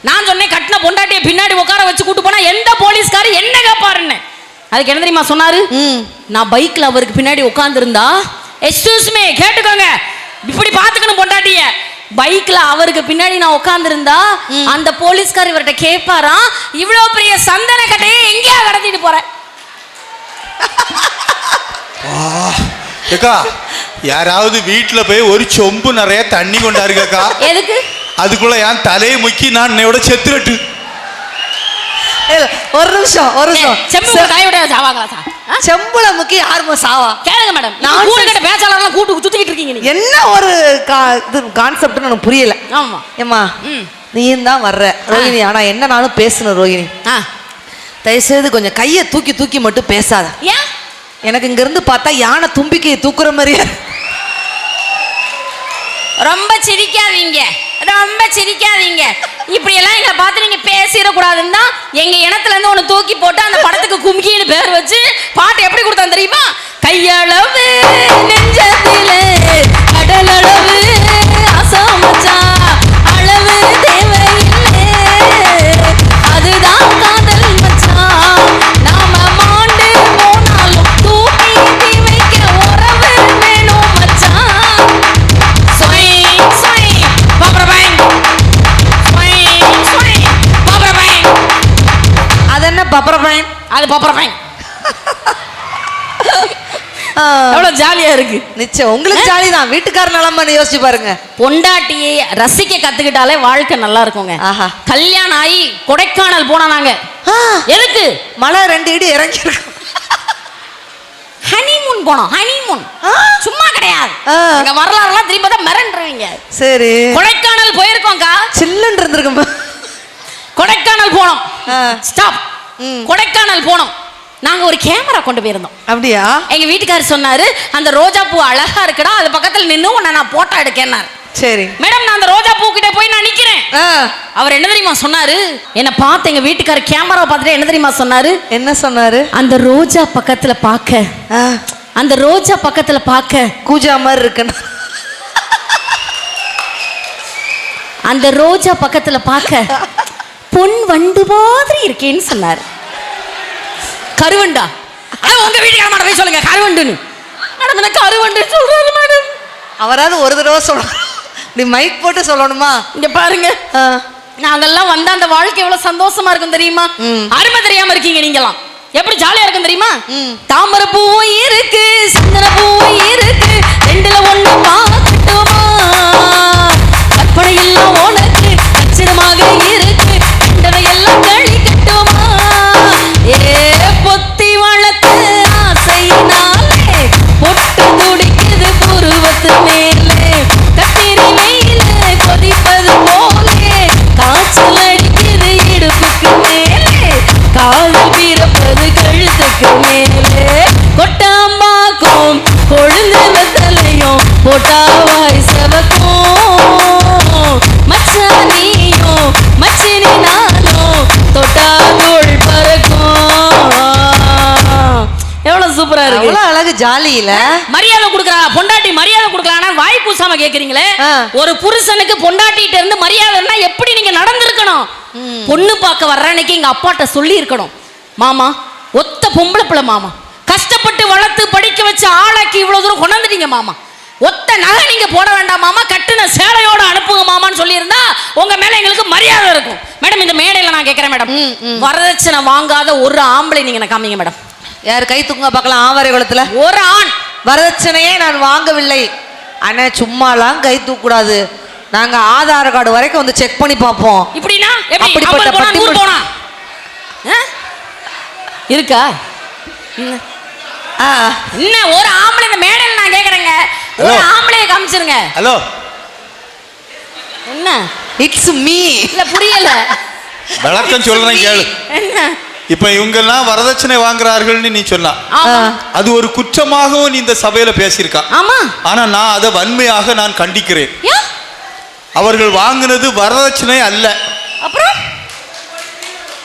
நான் சொன்னேன், கட்டின பொண்டாட்டியை பின்னாடி உட்கார வச்சு கூட்டு போனா எந்த போலீஸ்கார் என்ன கேப்பாருன்னு. அதுக்கு என்ன தெரியுமா சொன்னாரு? நான் பைக்ல அவருக்கு பின்னாடி உட்கார்ந்து இருந்தா, எக்ஸ்கியூஸ் மீ கேட்டுக்கோங்க, இப்படி பாத்துக்கணும் பொண்டாட்டிய, பைக்ல அவருக்கு பின்னாடி நான் உட்கார்ந்து இருந்தா அந்த போலீஸ்கார் இவர்கிட்ட கேட்பாரா, இவ்வளவு பெரிய சந்தன கட்டையை எங்கேயா கடத்திட்டு போற? யாராவது வீட்டுல போய் ஒரு சொம்பு நிறைய தண்ணி கொண்டாருக்கா? எதுக்கு? அதுக்குள்ள என் தலையை முக்கி நான் என்னையோட செத்துரட்டு. ஒரு நிமிஷம் செம்புல முக்கி யாருமா சாவா? கேளுங்க மேடம், நான் கூட்டுக்கிட்ட பேச்சாளர்லாம் கூட்டு சுத்திக்கிட்டு இருக்கீங்க. என்ன ஒரு கான்செப்ட்னு எனக்கு புரியல. ஆமா ஏமா நீயும் தான் வர்ற ரோஹிணி, ஆனா என்ன நானும் பேசணும் ரோஹிணி. தயவுசெய்து கொஞ்சம் கையை தூக்கி தூக்கி மட்டும் பேசாத. எனக்கு இங்க இருந்து பார்த்தா யானை தும்பிக்கையை தூக்குற மாதிரியா. ரொம்ப சிரிக்காதீங்க, ரொம்ப சிரிக்காதீங்க. இப்படி எல்லாம் எங்களை பார்த்து நீங்க பேசிடக்கூடாதுன்னு தான் எங்க இனத்துல இருந்து ஒண்ணு தூக்கி போட்டு அந்த படத்துக்கு கும்கின்னு பேர் வச்சு பாட்டு எப்படி கொடுத்தான் தெரியுமா? கையளவு நெஞ்சத்திலே கடலளவு அசமச்சா அளவு தேவையில்லை, அதுதான் காதல் மச்சான், நாம மாண்டு போனாலும் தூக்கி தீ வைக்க உறவு வேணும் மச்சான். அது என்ன பப்பரபைன்? அது பப்பரபைன். எவ்வளவு ஜாலியா இருக்கு. நிச்சயம் உங்களுக்கு ஜாலி தான். வீட்டுக்கார நலமான்னு யோசிச்சு பாருங்க. பொண்டாட்டியை ரசிக்க கத்துக்கிட்டாலே வாழ்க்கை நல்லா இருக்குங்க. கல்யாணம் ஆகி கொடைக்கானல் போனா நாங்க. எதுக்கு? மழை 2 இடி இறங்கி இருக்கும். ஹனிமூன் போனோம். ஹனிமூன் சும்மா கிடையாது. எங்க வரலாறுலாம் திரும்பி தான் மிரண்டுருவீங்க. சரி, கொடைக்கானல் போயிருக்கோம்க்கா. சில்லுன்னு இருந்திருக்கும். கொடைக்கானல் போனோம். ஸ்டாப். கொடைக்கானல் போனோம். நாங்க ஒரு கேமரா கொண்டு போயிருந்தோம். அப்படியா? எங்க வீட்டுக்காரர் சொன்னாரு, அந்த ரோஜா பூ அழகா இருக்குடா, அது பக்கத்துல நின்னு உன்னை நான் போட்டோ எடுக்கேன்னாரு. சரி மேடம், நான் அந்த ரோஜா பூ கிட்ட போய் நான் நிக்கிறேன். அவர் என்ன தெரியுமா சொன்னாரு? என்ன பார்த்து எங்க வீட்டுக்காரர் கேமரா பார்த்துட்டு என்ன தெரியுமா சொன்னாரு? என்ன சொன்னாரு? அந்த ரோஜா பக்கத்துல பாக்க, அந்த ரோஜா பக்கத்துல பாக்க கூஜா மாதிரி இருக்குன்னு, அந்த ரோஜா பக்கத்துல பாக்க பொன் வண்டு மாதிரி இருக்கேன்னு சொன்னார். கருவண்டா? உங்க வீட்டுக்கார போய் சொல்லுங்க கருவண்டுன்னு. மேடம் எனக்கு கருவண்டு சொல்றாரு மேடம். அவராது ஒரு தடவை சொல்லணும், நீ மைக் போட்டு சொல்லணுமா? இங்க பாருங்க, நாங்கெல்லாம் வந்த அந்த வாழ்க்கை எவ்வளவு சந்தோஷமா இருக்கும் தெரியுமா? அருமை தெரியாம இருக்கீங்க நீங்கெல்லாம். எப்படி ஜாலியா இருக்கும் தெரியுமா? தாமரை பூ இருக்கு, சந்தன பூ இருக்கு, ரெண்டுல ஒண்ணு பார்க்கட்டுமா? கற்பனை எல்லாம் உனக்கு அச்சிரமாக இருக்கு, எல்லாம் கழிக்கட்டுமா? ஏ பொத்தி வளர்த்து ஆசையினாலே பொட்டு துடிக்குது புருவத்து மேலே, கத்திரி வெயில கொதிப்பது போலே காய்ச்சல் அடிக்குது இடுப்புக்கு மேலே, காதல் பிறப்பது கழுத்துக்கு மேலே, கொட்ட சூப்பரா இருக்கு. அவ்வளவு அழகு ஜாலியில மரியாதை கொடுக்கறா பொண்டாட்டி மரியாதை கொடுக்கறானா வாய் கூசாம கேக்குறீங்களே. ஒரு புருஷனுக்கு பொண்டாட்டிட்ட இருந்து மரியாதைன்னா எப்படி நீங்க நடந்துக்கணும்? பொண்ணு பார்க்க வர்ற அன்னைக்கு எங்க அப்பாட்ட சொல்லி இருக்கணும், மாமா ஒத்த பொம்பளை பிள்ளை மாமா, கஷ்டப்பட்டு வளர்த்து படிக்க வச்ச ஆளாக்கி இவ்வளவு தூரம் கொண்டாந்துட்டீங்க மாமா, ஒத்த நகை நீங்க போட வேண்டாம் மாமா, கட்டுன சேலையோட அனுப்புங்க மாமான்னு சொல்லியிருந்தா உங்க மேல எங்களுக்கு மரியாதை இருக்கும். மேடம் இந்த மேடையில நான் கேட்கிறேன் மேடம், வரதட்சணை வாங்காத ஒரு ஆம்பளை நீங்க காமிங்க மேடம். யார் கை தூங்க பார்க்கலாம்? ஆவாரை குளத்துல ஒரு ஆண் வரதட்சணையே நான் வாங்கவில்லை. அண்ணா சும்மாலாம் கை தூக்க கூடாது, நாங்க ஆதார் கார்டு வரைக்கும் வந்து செக் பண்ணி பார்ப்போம். இப்படின்னா அப்படிப்பட்ட பட்டி போனா இருக்கா? என்ன ஒரு ஆம்பளை இந்த மேடையில் நான் கேக்குறேங்க, ஒரு ஆம்பளைய காமிச்சிருங்க. ஹலோ என்ன இட்ஸ் மீ. இல்ல புரியல, விளக்கம் சொல்றேன் கேளு. என்ன இப்ப இவங்க எல்லாம் வரதட்சணை வாங்குறார்கள்னு நீ சொன்னா அது ஒரு குற்றமாகவும் நீ இந்த சபையில பேசியிருக்கா. ஆமா, ஆனா நான் அதை வன்மையாக நான் கண்டிக்கிறேன். அவர்கள் வாங்கினது வரதட்சணை அல்ல. அப்புறம்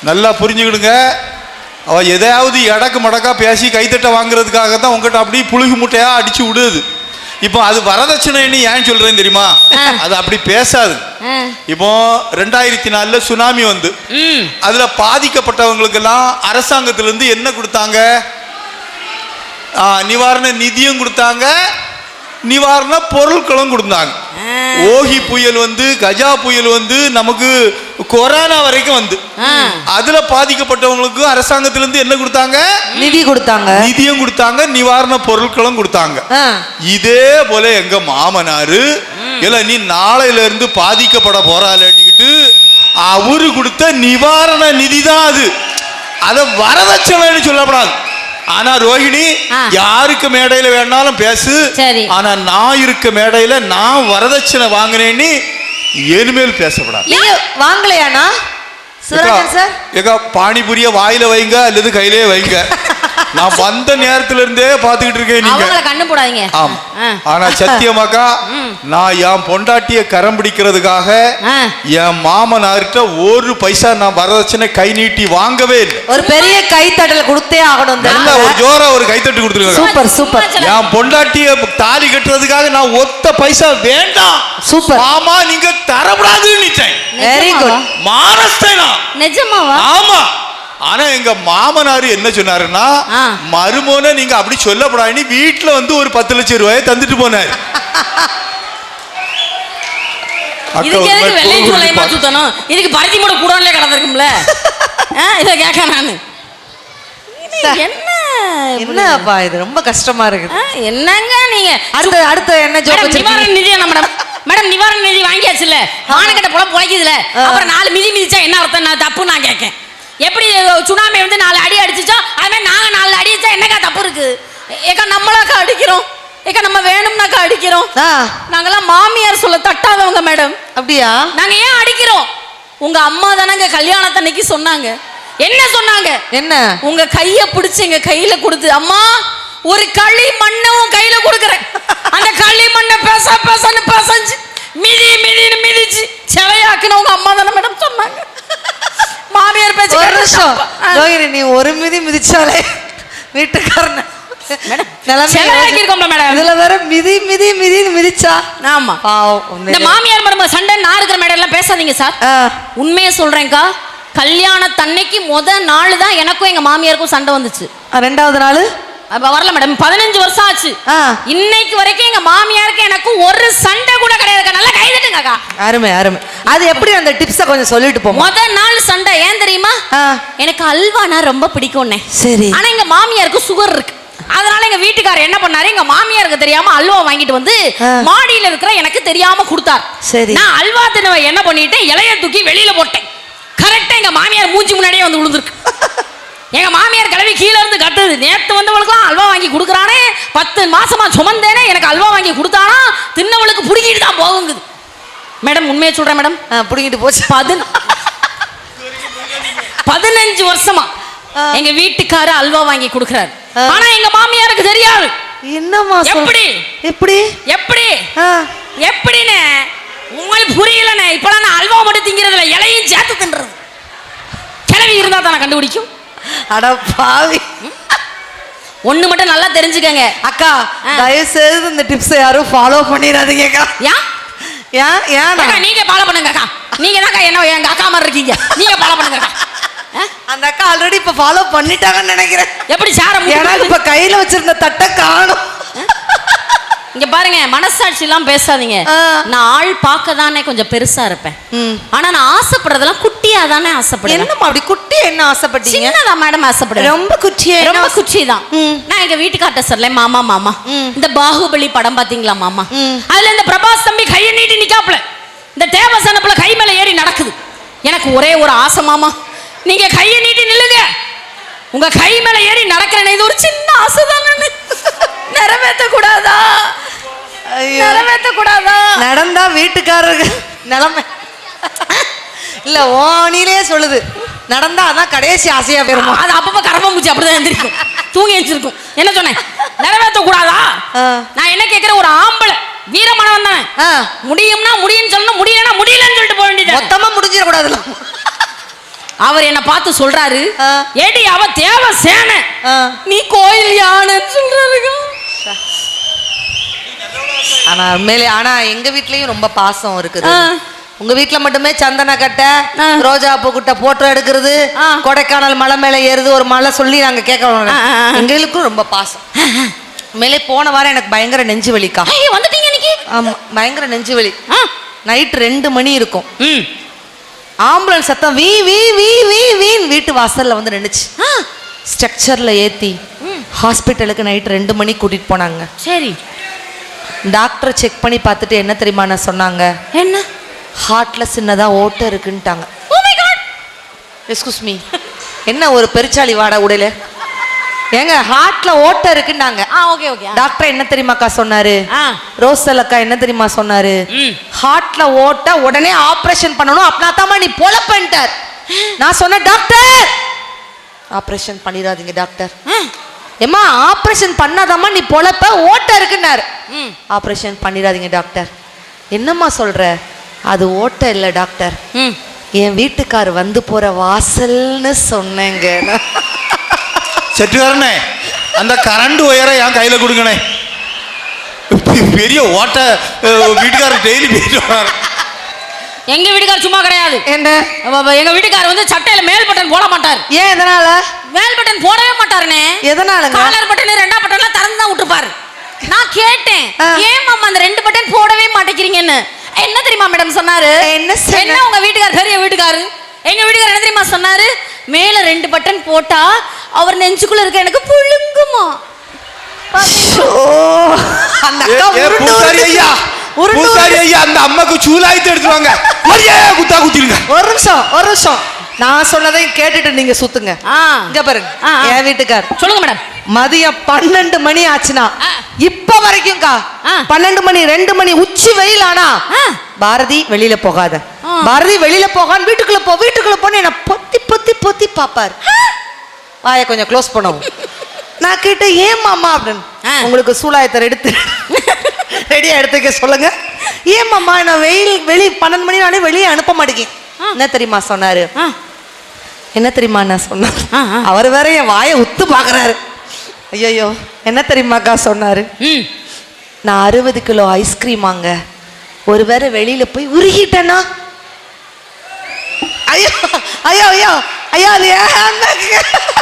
நல்லா புரிஞ்சுக்கிடுங்க, அவ எதையாவது எடக்கு மடக்கா பேசி கைத்தட்ட வாங்குறதுக்காக தான் உங்ககிட்ட அப்படியே புழுகு முட்டையா அடிச்சு விடுது. இப்போ அது வரதட்சணைன்னு ஏன் சொல்றேன் தெரியுமா? அது அப்படி பேசாது. இப்போ 2004 சுனாமி வந்து அதுல பாதிக்கப்பட்டவங்களுக்கு எல்லாம் அரசாங்கத்திலிருந்து என்ன கொடுத்தாங்க? நிவாரண நிதியும் கொடுத்தாங்க, நிவாரண பொருட்களும் கொடுத்தாங்க. ஓகி புயல் வந்து கஜா புயல் வந்து நமக்கு கொரோனா வரைக்கும் வந்து அதுல பாதிக்கப்பட்டவங்களுக்கு அரசாங்கத்திலிருந்து என்ன கொடுத்தாங்க? நிதி கொடுத்தாங்க, நிதியும் கொடுத்தாங்க, நிவாரண பொருட்களும் கொடுத்தாங்க. இதே போல எங்க மாமனாரு இல்ல நீ நாளையில இருந்து பாதிக்கப்பட போறாள்னுக்கிட்டு அவரு கொடுத்த நிவாரண நிதி தான் அது, அத வரதட்சணைன்னு சொல்லப்படாது. ஆனா ரோஹிணி யாருக்கு மேடையில வேணாலும் பேசு, ஆனா நான் இருக்க மேடையில நான் வரதட்சணை வாங்கினேன்னு இனிமேல் பேசப்படாது. நீங்க வாங்கலையானா சிவராஜன் சார்? ஏகா பானிபூரிய வாயில வைங்க அல்லது கையிலே வைங்க. நான் வந்த நேரத்துல இருந்தே பாத்துக்கிட்டு இருக்கேன். நீங்க கண்ணு போடாதீங்க. ஆமா, ஆனா சத்தியமாக்கா நான் என் பொண்டாட்டிய கரம் பிடிக்கிறதுக்காக என் மாமனார்கிட்ட ஒரு பைசா நான் வரதட்சணை கை நீட்டி வாங்கவே இல்லை. ஒரு பெரிய கைத்தட்டல் கொடுத்தே ஆகணும். நல்ல ஒரு ஜோரா ஒரு கைத்தட்டு கொடுத்துருங்க. Super super. என் பொண்டாட்டிய தாலி கட்டுறதுக்காக நான் ஒத்த பைசா வேண்டாம். சூப்பர் மாமா, நீங்க தரப்படாதுன்னு. Very good. மானஸ்தேனா நிஜமாவா? ஆமா. ஆனா எங்க மாமனாரு என்ன சொன்னாருன்னா, மருமோன நீங்க அப்படி சொல்லப்படாது, வீட்டுல வந்து ஒரு 10 லட்சம் ரூபாயை தந்துட்டு போனாரு. இதுக்கு எதுக்கு வெள்ளை சூளையமா சுத்தணும்? இதுக்கு பருத்தி மூட கூடாலே கடந்திருக்கும்ல. இதை கேட்க நானு என்னப்பா இது ரொம்ப கஷ்டமா இருக்கு. என்னங்க நீங்க அடுத்த என்ன ஜோக் நிவாரண நிதி மேடம்? மேடம் நிவாரண நிதி வாங்கியாச்சுல்ல, மானக்கட்ட போல பொழைக்குதுல, அப்புறம் 4 மிதி மிதிச்சா என்ன அர்த்தம்? நான் தப்பு நான் கேட்கேன். எப்படி சுனாமி வந்து 4 அடி அடிச்சுச்சோ அது மாதிரி நாங்க 4 அடி அடிச்சா என்னக்கா தப்பு இருக்கு? ஏக்கா நம்மளாக்கா அடிக்கிறோம், ஏக்கா நம்ம வேணும்னாக்கா அடிக்கிறோம். நாங்கெல்லாம் மாமியார் சொல்ல தட்டாதவங்க மேடம். அப்படியா? நாங்க ஏன் அடிக்கிறோம்? உங்க அம்மா தானங்க கல்யாணத்தன்னைக்கு சொன்னாங்க. என்ன சொன்னாங்க? என்ன? உங்க கைய பிடிச்சு எங்க கையில கொடுத்து, அம்மா ஒரு களி மண்ணவும் கையில கொடுக்குறேன், அந்த களி மண்ணை பேசன்னு பேசஞ்சு மிதின்னு மிதிச்சு செவையாக்குன்னு உங்க அம்மா தானே மேடம் சொன்னாங்க. மாமியார் பேச்சு ஒரு நிமிஷம் ரோஹிணி, நீ ஒரு மிதி மிதிச்சாலே வீட்டுக்காரன இதுல வேற மிதி மிதி மிதி மிதிச்சா. ஆமா, இந்த மாமியார் மருமக சண்டை நான் இருக்கிற மேடையெல்லாம் பேசாதீங்க சார். உண்மையை சொல்றேன்க்கா, கல்யாண தன்னைக்கு நாள் தான் எனக்கும் எங்க மாமியாருக்கும் சண்டை வந்துச்சு. 2வது நாள் வரல மேடம். 15 வருஷம் ஆச்சு. இன்னைக்கு வரைக்கும் எங்க மாமியாருக்கு எனக்கும் ஒரு சண்டை கூட கிடையாது. நல்லா கை தட்டுங்கக்கா. அருமை அருமை. அது எப்படி அந்த டிப்ஸை கொஞ்சம் சொல்லிட்டு போங்க. முதல் நாள் சண்டை ஏன் தெரியுமா? எனக்கு அல்வானா ரொம்ப பிடிக்கும்னே. சரி. ஆனா எங்க மாமியாருக்கு சுகர் இருக்கு. அதனால எங்க வீட்டுக்காரர் என்ன பண்ணாரு, எங்க மாமியாருக்கு தெரியாம அல்வா வாங்கிட்டு வந்து மாடியில இருக்கிற எனக்கு தெரியாம கொடுத்தார். சரி. நான் அல்வா தினவ என்ன பண்ணிட்டேன், இலைய தூக்கி வெளியில போட்டேன். கரெக்டா எங்க மாமியார் மூஞ்சி முன்னாடியே வந்து விழுந்துருக்கு. எங்க மாமியார் கிளவி கீழே இருந்து கட்டுது, நேத்து வந்தவளுக்குலாம் அல்வா வாங்கி கொடுக்குறானே, 10 மாசமா சுமந்தேனே எனக்கு அல்வா வாங்கி கொடுத்தானா, தின்னவளுக்கு புடுங்கிட்டு தான் போகுங்குது. மேடம் உண்மையை சொல்றேன் மேடம், புடுங்கிட்டு போச்சு. 15 வருஷமா எங்க வீட்டுக்காரர் அல்வா வாங்கி கொடுக்குறாரு. ஆனா எங்க மாமியாருக்கு தெரியாது. என்னமா எப்படி எப்படி எப்படி எப்படின்னு உங்களுக்கு புரியலண்ணே. இப்பெல்லாம் நான் அல்வா மட்டும் திங்கிறதுல இலையும் சேர்த்து தின்றது. கிளவி இருந்தா தானே கண்டுபிடிக்கும். அட பாவி, ஒண்ணு மட்டும் நல்லா தெரிஞ்சுக்கங்க அக்கா தயவு செய்து இந்த டிப்ஸ் யாரும் ஃபாலோ பண்ணிடாதீங்கக்கா. ஏன் ஏன் அக்கா, நீங்க ஃபாலோ பண்ணுங்க அக்கா. நீங்க தான் என்ன எங்க அக்கா மாதிரி இருக்கீங்க, நீங்க ஃபாலோ பண்ணுங்க அக்கா. அந்த அக்கா ஆல்ரெடி இப்ப ஃபாலோ பண்ணிட்டாங்கன்னு நினைக்கிறேன். எப்படி சார எனக்கு இப்ப கையில வச்சிருந்த தட்டை காணும். இங்க பாருங்க, மனசாட்சி எல்லாம் பேசாதீங்க. நான் ஆள் பார்க்க தானே கொஞ்சம் பெருசா இருப்பேன், ஆனா நான் ஆசைப்படுறதெல்லாம் குட்டியா தானே ஆசைப்படுறேன். என்னம்மா அப்படி குட்டி என்ன ஆசைப்பட்டீங்க? சின்னதா மேடம் ஆசைப்படுறேன். ரொம்ப குச்சியா? ரொம்ப குச்சி தான். நான் எங்க வீட்டுக்கார்ட்ட சொல்லேன், மாமா மாமா இந்த பாகுபலி படம் பாத்தீங்களா மாமா, அதுல இந்த பிரபாஸ் தம்பி கையை நீட்டி நிக்காப்ல இந்த தேவசனப்புல கை மேல ஏறி நடக்குது. எனக்கு ஒரே ஒரு ஆசை மாமா, நீங்க கையை நீட்டி நில்லுங்க, உங்க கை மேல ஏறி நடக்கிறேன். இது ஒரு சின்ன ஆசை தான், நிறைவேற்ற கூடாதா? நிறைவேற்ற கூடாதா? நடந்தா வீட்டுக்காரருக்கு நிலைமை இல்ல ஓனிலே சொல்லுது, நடந்தா அதான் கடைசி ஆசையா போயிருமா. அது அப்பப்ப கரம்பூச்சி அப்படிதான் எழுந்திருக்கும், தூங்கி எழுந்திருக்கும். என்ன சொன்னேன், நிறைவேற்ற கூடாதா? நான் என்ன கேட்கிறேன், ஒரு ஆம்பளை வீரமானவன் தானே, முடியும்னா முடியும்னு சொல்லணும், முடியலன்னா முடியலன்னு சொல்லிட்டு போக வேண்டியது. மொத்தமா முடிஞ்சிட கூடாதுல. அவர் என்ன பார்த்து சொல்றாரு, ஏடி அவ தேவ சேனை, நீ கோயில் யானைன்னு சொல்றாருங்க. ஆனா உண்மையிலே ஆனா எங்க வீட்லயும் ரொம்ப பாசம் இருக்குது. உங்க வீட்ல மட்டுமே சந்தன கட்டை, ரோஜா பூ கிட்ட போட்டோ எடுக்கிறது, கொடைக்கானல் மலை மேல ஏறுது ஒரு மலை சொல்லி நாங்க கேட்கறோம். எங்களுக்கும் ரொம்ப பாசம். மேலே போன வாரம் எனக்கு பயங்கர நெஞ்சு வலிக்கா. வந்துட்டீங்க இன்னைக்கு? ஆமா, பயங்கர நெஞ்சு வலி. நைட் 2 மணி இருக்கும், ஆம்புலன்ஸ் சத்தம் வீ வீ வீ வீ வீன் வீட்டு வாசல்ல வந்து நின்னுச்சு. ஸ்ட்ரக்சர்ல ஏத்தி ஹாஸ்பிட்டலுக்கு நைட் 2 மணி கூட்டிட்டு போனாங்க. சரி, டாக்டர் செக் பண்ணி பார்த்துட்டு என்ன தெரியுமா நான் சொன்னாங்க, என்ன ஹார்ட்ல சின்னதா ஓட்டை இருக்குன்ட்டாங்க. Oh my God, excuse me, என்ன ஒரு பெருச்சாளி வாடா உடையில, ஏங்க ஹார்ட்ல ஓட்டை இருக்குன்னாங்க. Okay okay. டாக்டர் என்ன தெரியுமாக்கா சொன்னாரு, ரோசல் அக்கா என்ன தெரியுமா சொன்னாரு, ஹார்ட்ல ஓட்டை உடனே ஆபரேஷன் பண்ணணும், அப்படின்னா நீ பொழப்பன்ட்டார். நான் சொன்னேன், டாக்டர் ஆபரேஷன் பண்ணிடாதீங்க டாக்டர். ஏமா ஆபரேஷன் பண்ணாதாம்மா நீ பொழப்ப, ஓட்டை இருக்குன்னாரு. ஆபரேஷன் பண்ணிடாதீங்க டாக்டர். என்னம்மா சொல்ற, அது ஓட்டை இல்லை டாக்டர், என் வீட்டுக்கார் வந்து போற வாசல்னு சொன்னேங்க. செட்டுக்காரனே, அந்த கரண்ட் ஒயரை என் கையில கொடுங்கண்ணே. பெரிய ஓட்ட வீட்டுக்காரர் டெய்லி போயிட்டு. எங்க வீட்டுக்காரர் சும்மா கிடையாது. என்ன, எங்க வீட்டுக்காரர் வந்து சட்டையில மேல் பட்டன் போட மாட்டார். ஏன் எதனால? மேல் பட்டன் போடவே மாட்டாருனே. எதனால? காலர் பட்டன் 2ஆம் பட்டன்லாம் திறந்து தான் விட்டுப்பாரு. நான் கேட்டேன், ஏன் மாமா அந்த 2 பட்டன் போடவே மாட்டேங்கிறீங்கன்னு. என்ன தெரியுமா மேடம் சொன்னாரு, என்ன உங்க வீட்டுக்காரர் பெரிய வீட்டுக்காரரு, எங்க வீட்டுக்காரர் என்ன தெரியுமா சொன்னாரு, மேல 2 பட்டன் போட்டா அவர் நெஞ்சுக்குள்ள இருக்க எனக்கு புழுங்குமா. அந்த அம்மாக்கு சூலாயித்து எடுத்துவாங்க, குத்தா குத்திருங்க. ஒரு நிமிஷம் நான் சொன்னதையும் கேட்டுட்டு நீங்க சுத்துங்க. இங்க பாருங்க, என் வீட்டுக்கார் சொல்லுங்க மேடம், மதியம் 12 மணி ஆச்சுனா இப்ப வரைக்கும் 12 மணி 2 மணி உச்சி வெயில் ஆனா பாரதி வெளியில போகாத, பாரதி வெளியில போகான்னு வீட்டுக்குள்ள போன்னு என்ன பொத்தி பொத்தி பொத்தி பாப்பாரு. வாயை கொஞ்சம் க்ளோஸ் பண்ணவும். நான் கேட்டேன், ஏன் மாமா அப்படின்னு. உங்களுக்கு சூலாயத்தை எடுத்து ரெடியா எடுத்துக்க சொல்லுங்க. ஏன் மாமா நான் வெளி 12 மணி நானே வெளியே அனுப்ப மாட்டேங்க. என்ன தெரியுமா சொன்னாரு, என்ன தெரியுமா நான் சொன்னேன், அவர் வேற என் வாயை உத்து பாக்குறாரு. ஐயோ, என்ன தெரியுமாக்கா சொன்னாரு, நான் 60 கிலோ ஐஸ்கிரீம் வாங்க ஒருவேளை வெளியில போய் உருகிட்டேனா. ஐயோ ஐயோ ஐயோ ஐயோ, அது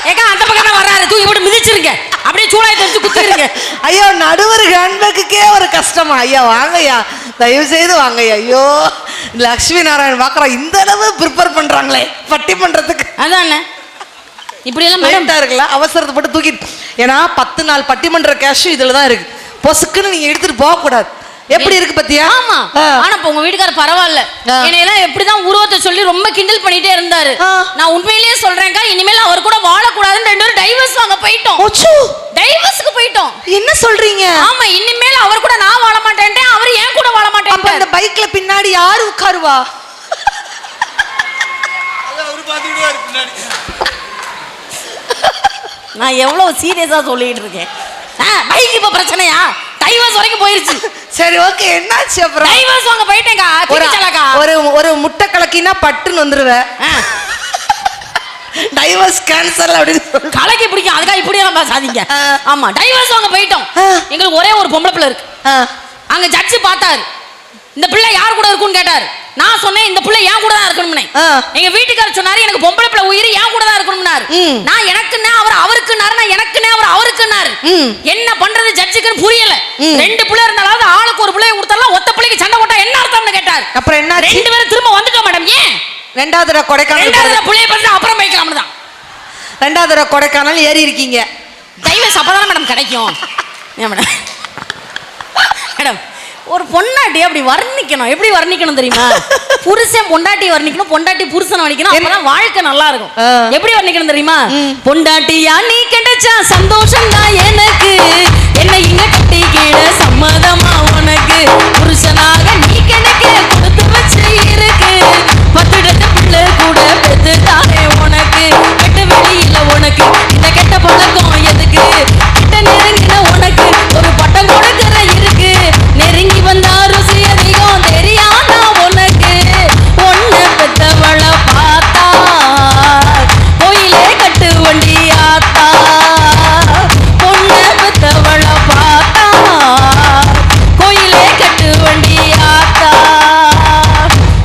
ஏங்க அந்த பக்கம் வர்றாரு, தூக்கி போட்டு மிதிச்சிருங்க, அப்படியே சூடாய் தெரிஞ்சு குத்திருங்க. ஐயோ, நடுவர் ஹேண்ட்பேக்குக்கே ஒரு கஷ்டமா. ஐயா வாங்கய்யா, தயவு செய்து வாங்கய்யா. ஐயோ, லக்ஷ்மி நாராயண் பாக்குறா, இந்த அளவு ப்ரிப்பேர் பண்றாங்களே பட்டி பண்றதுக்கு. அதானே இப்படி எல்லாம் மேடம் இருக்குல்ல, அவசரத்தை போட்டு தூக்கி. ஏன்னா 10 நாள் பட்டிமன்ற கேஷும் இதுல தான் இருக்கு. பொசுக்குன்னு நீங்க எடுத்துட்டு போக கூடாது. எப்படி இருக்கு பத்தியா? ஆமா. ஆனா இப்ப உங்க வீட்டுக்காரர் பரவாயில்ல, என்னையெல்லாம் எப்படிதான் உருவத்தை சொல்லி ரொம்ப கிண்டல் பண்ணிட்டே இருந்தாரு. நான் உண்மையிலேயே சொல்றேன்க்கா, இனிமேல் அவர் கூட வாழக்கூடாதுன்னு 2 பேரும் டைவர்ஸ் வாங்க போயிட்டோம். டைவர்ஸ்க்கு போயிட்டோம். என்ன சொல்றீங்க? ஆமா, இனிமேல் அவர் கூட நான் வாழ மாட்டேன்ட்டேன், அவர் ஏன் கூட வாழ மாட்டேன். அப்ப அந்த பைக்ல பின்னாடி யாரு உட்காருவா? நான் எவ்வளவு சீரியஸா சொல்லிட்டு இருக்கேன். பைக் இப்ப பிரச்சனையா? டைவர்ஸ் வரைக்கும் போயிருச்சு. சரி, ஓகே, என்னாச்சு அப்புறம்? டைவர்ஸ் வாங்க போயிட்டேங்க. ஒரு முட்டை கலக்கினா பட்டுன்னு வந்துருவேன். டைவர்ஸ் கேன்சல் அப்படின்னு சொல்லு. கலைக்கு பிடிக்கும் அதுக்காக இப்படி எல்லாம் பேசாதீங்க. ஆமா டைவர்ஸ் வாங்க போயிட்டோம். எங்களுக்கு ஒரே ஒரு பொம்பளை பிள்ளை இருக்கு. அங்க ஜட்ஜு பார்த்தாரு, இந்த பிள்ளை யார் கூட இருக்குன்னு கேட்டாரு. நான் சொன்னேன் இந்த பிள்ளை என் கூட தான் இருக்கணும்னே. எங்க வீட்டுக்காரர் சொன்னாரு எனக்கு பொம்பளை பிள்ளை உயிர் என் கூட தான் இருக்கணும்னாரு. நான் எனக்குன்னா அவர் அவருக்குன்னாரு, நான் எனக்குன்னா அவர் அவருக்குன்னாரு. என்ன பண்றது ஜட்ஜுக்குன்னு புரியல. ரெண்டு பிள்ளை இருந்தாலும் ஆளுக்கு ஒரு பிள்ளைய கொடுத்தாலும் ஒத்த பிள்ளைக்கு சண்டை போட்டா என்ன அர்த்தம்னு கேட்டாரு. அப்புறம் என்ன? ரெண்டு பேரும் திரும்ப வந்துட்டோம் மேடம். ஏன் ரெண்டாவது தடவை கொடைக்கானல், ரெண்டாவது தடவை பிள்ளைய பார்த்து அப்புறம் போய்க்கலாம் தான். ரெண்டாவது தடவை கொடைக்கானல் ஏறி இருக்கீங்க. டைவர்ஸ் அப்பதானே மேடம் கிடைக்கும். ஏன் மேடம்? மேடம் ஒரு பொண்டாட்டி அப்படி வர்ணிக்கணும். எப்படி வர்ணிக்கணும் தெரியுமா? புருஷன் பொண்டாட்டி வர்ணிக்கணும், பொண்டாட்டி புருஷன் வர்ணிக்கணும். அப்பதான் வாழ்க்கை நல்லா இருக்கும். எப்படி வர்ணிக்கணும் தெரியுமா? பொண்டாட்டியா நீ கிடைச்சா சந்தோஷம் தான் எனக்கு, என்ன இங்க கட்டி கீழ சம்மதமா உனக்கு, புருஷனாக நீ கிடைக்க கொடுத்து வச்சு இருக்கு, 10 இடத்து பிள்ளை கூட பெத்து தானே உனக்கு, கெட்ட வெளியில உனக்கு இந்த கெட்ட பழக்கம் எதுக்கு, கிட்ட நெருங்கின உனக்கு ஒரு பட்டம் கொடுக்கிற இருக்கு, நெருங்கி வந்தா ருசி அதிகம் தெரியாதா உனக்கு, ஒன்ன பெத்தவள பார்த்தா கோயிலே கட்டு வண்டி ஆத்தா, பொண்ண பெத்தவள பார்த்தா கோயிலே கட்டு வண்டி ஆத்தா.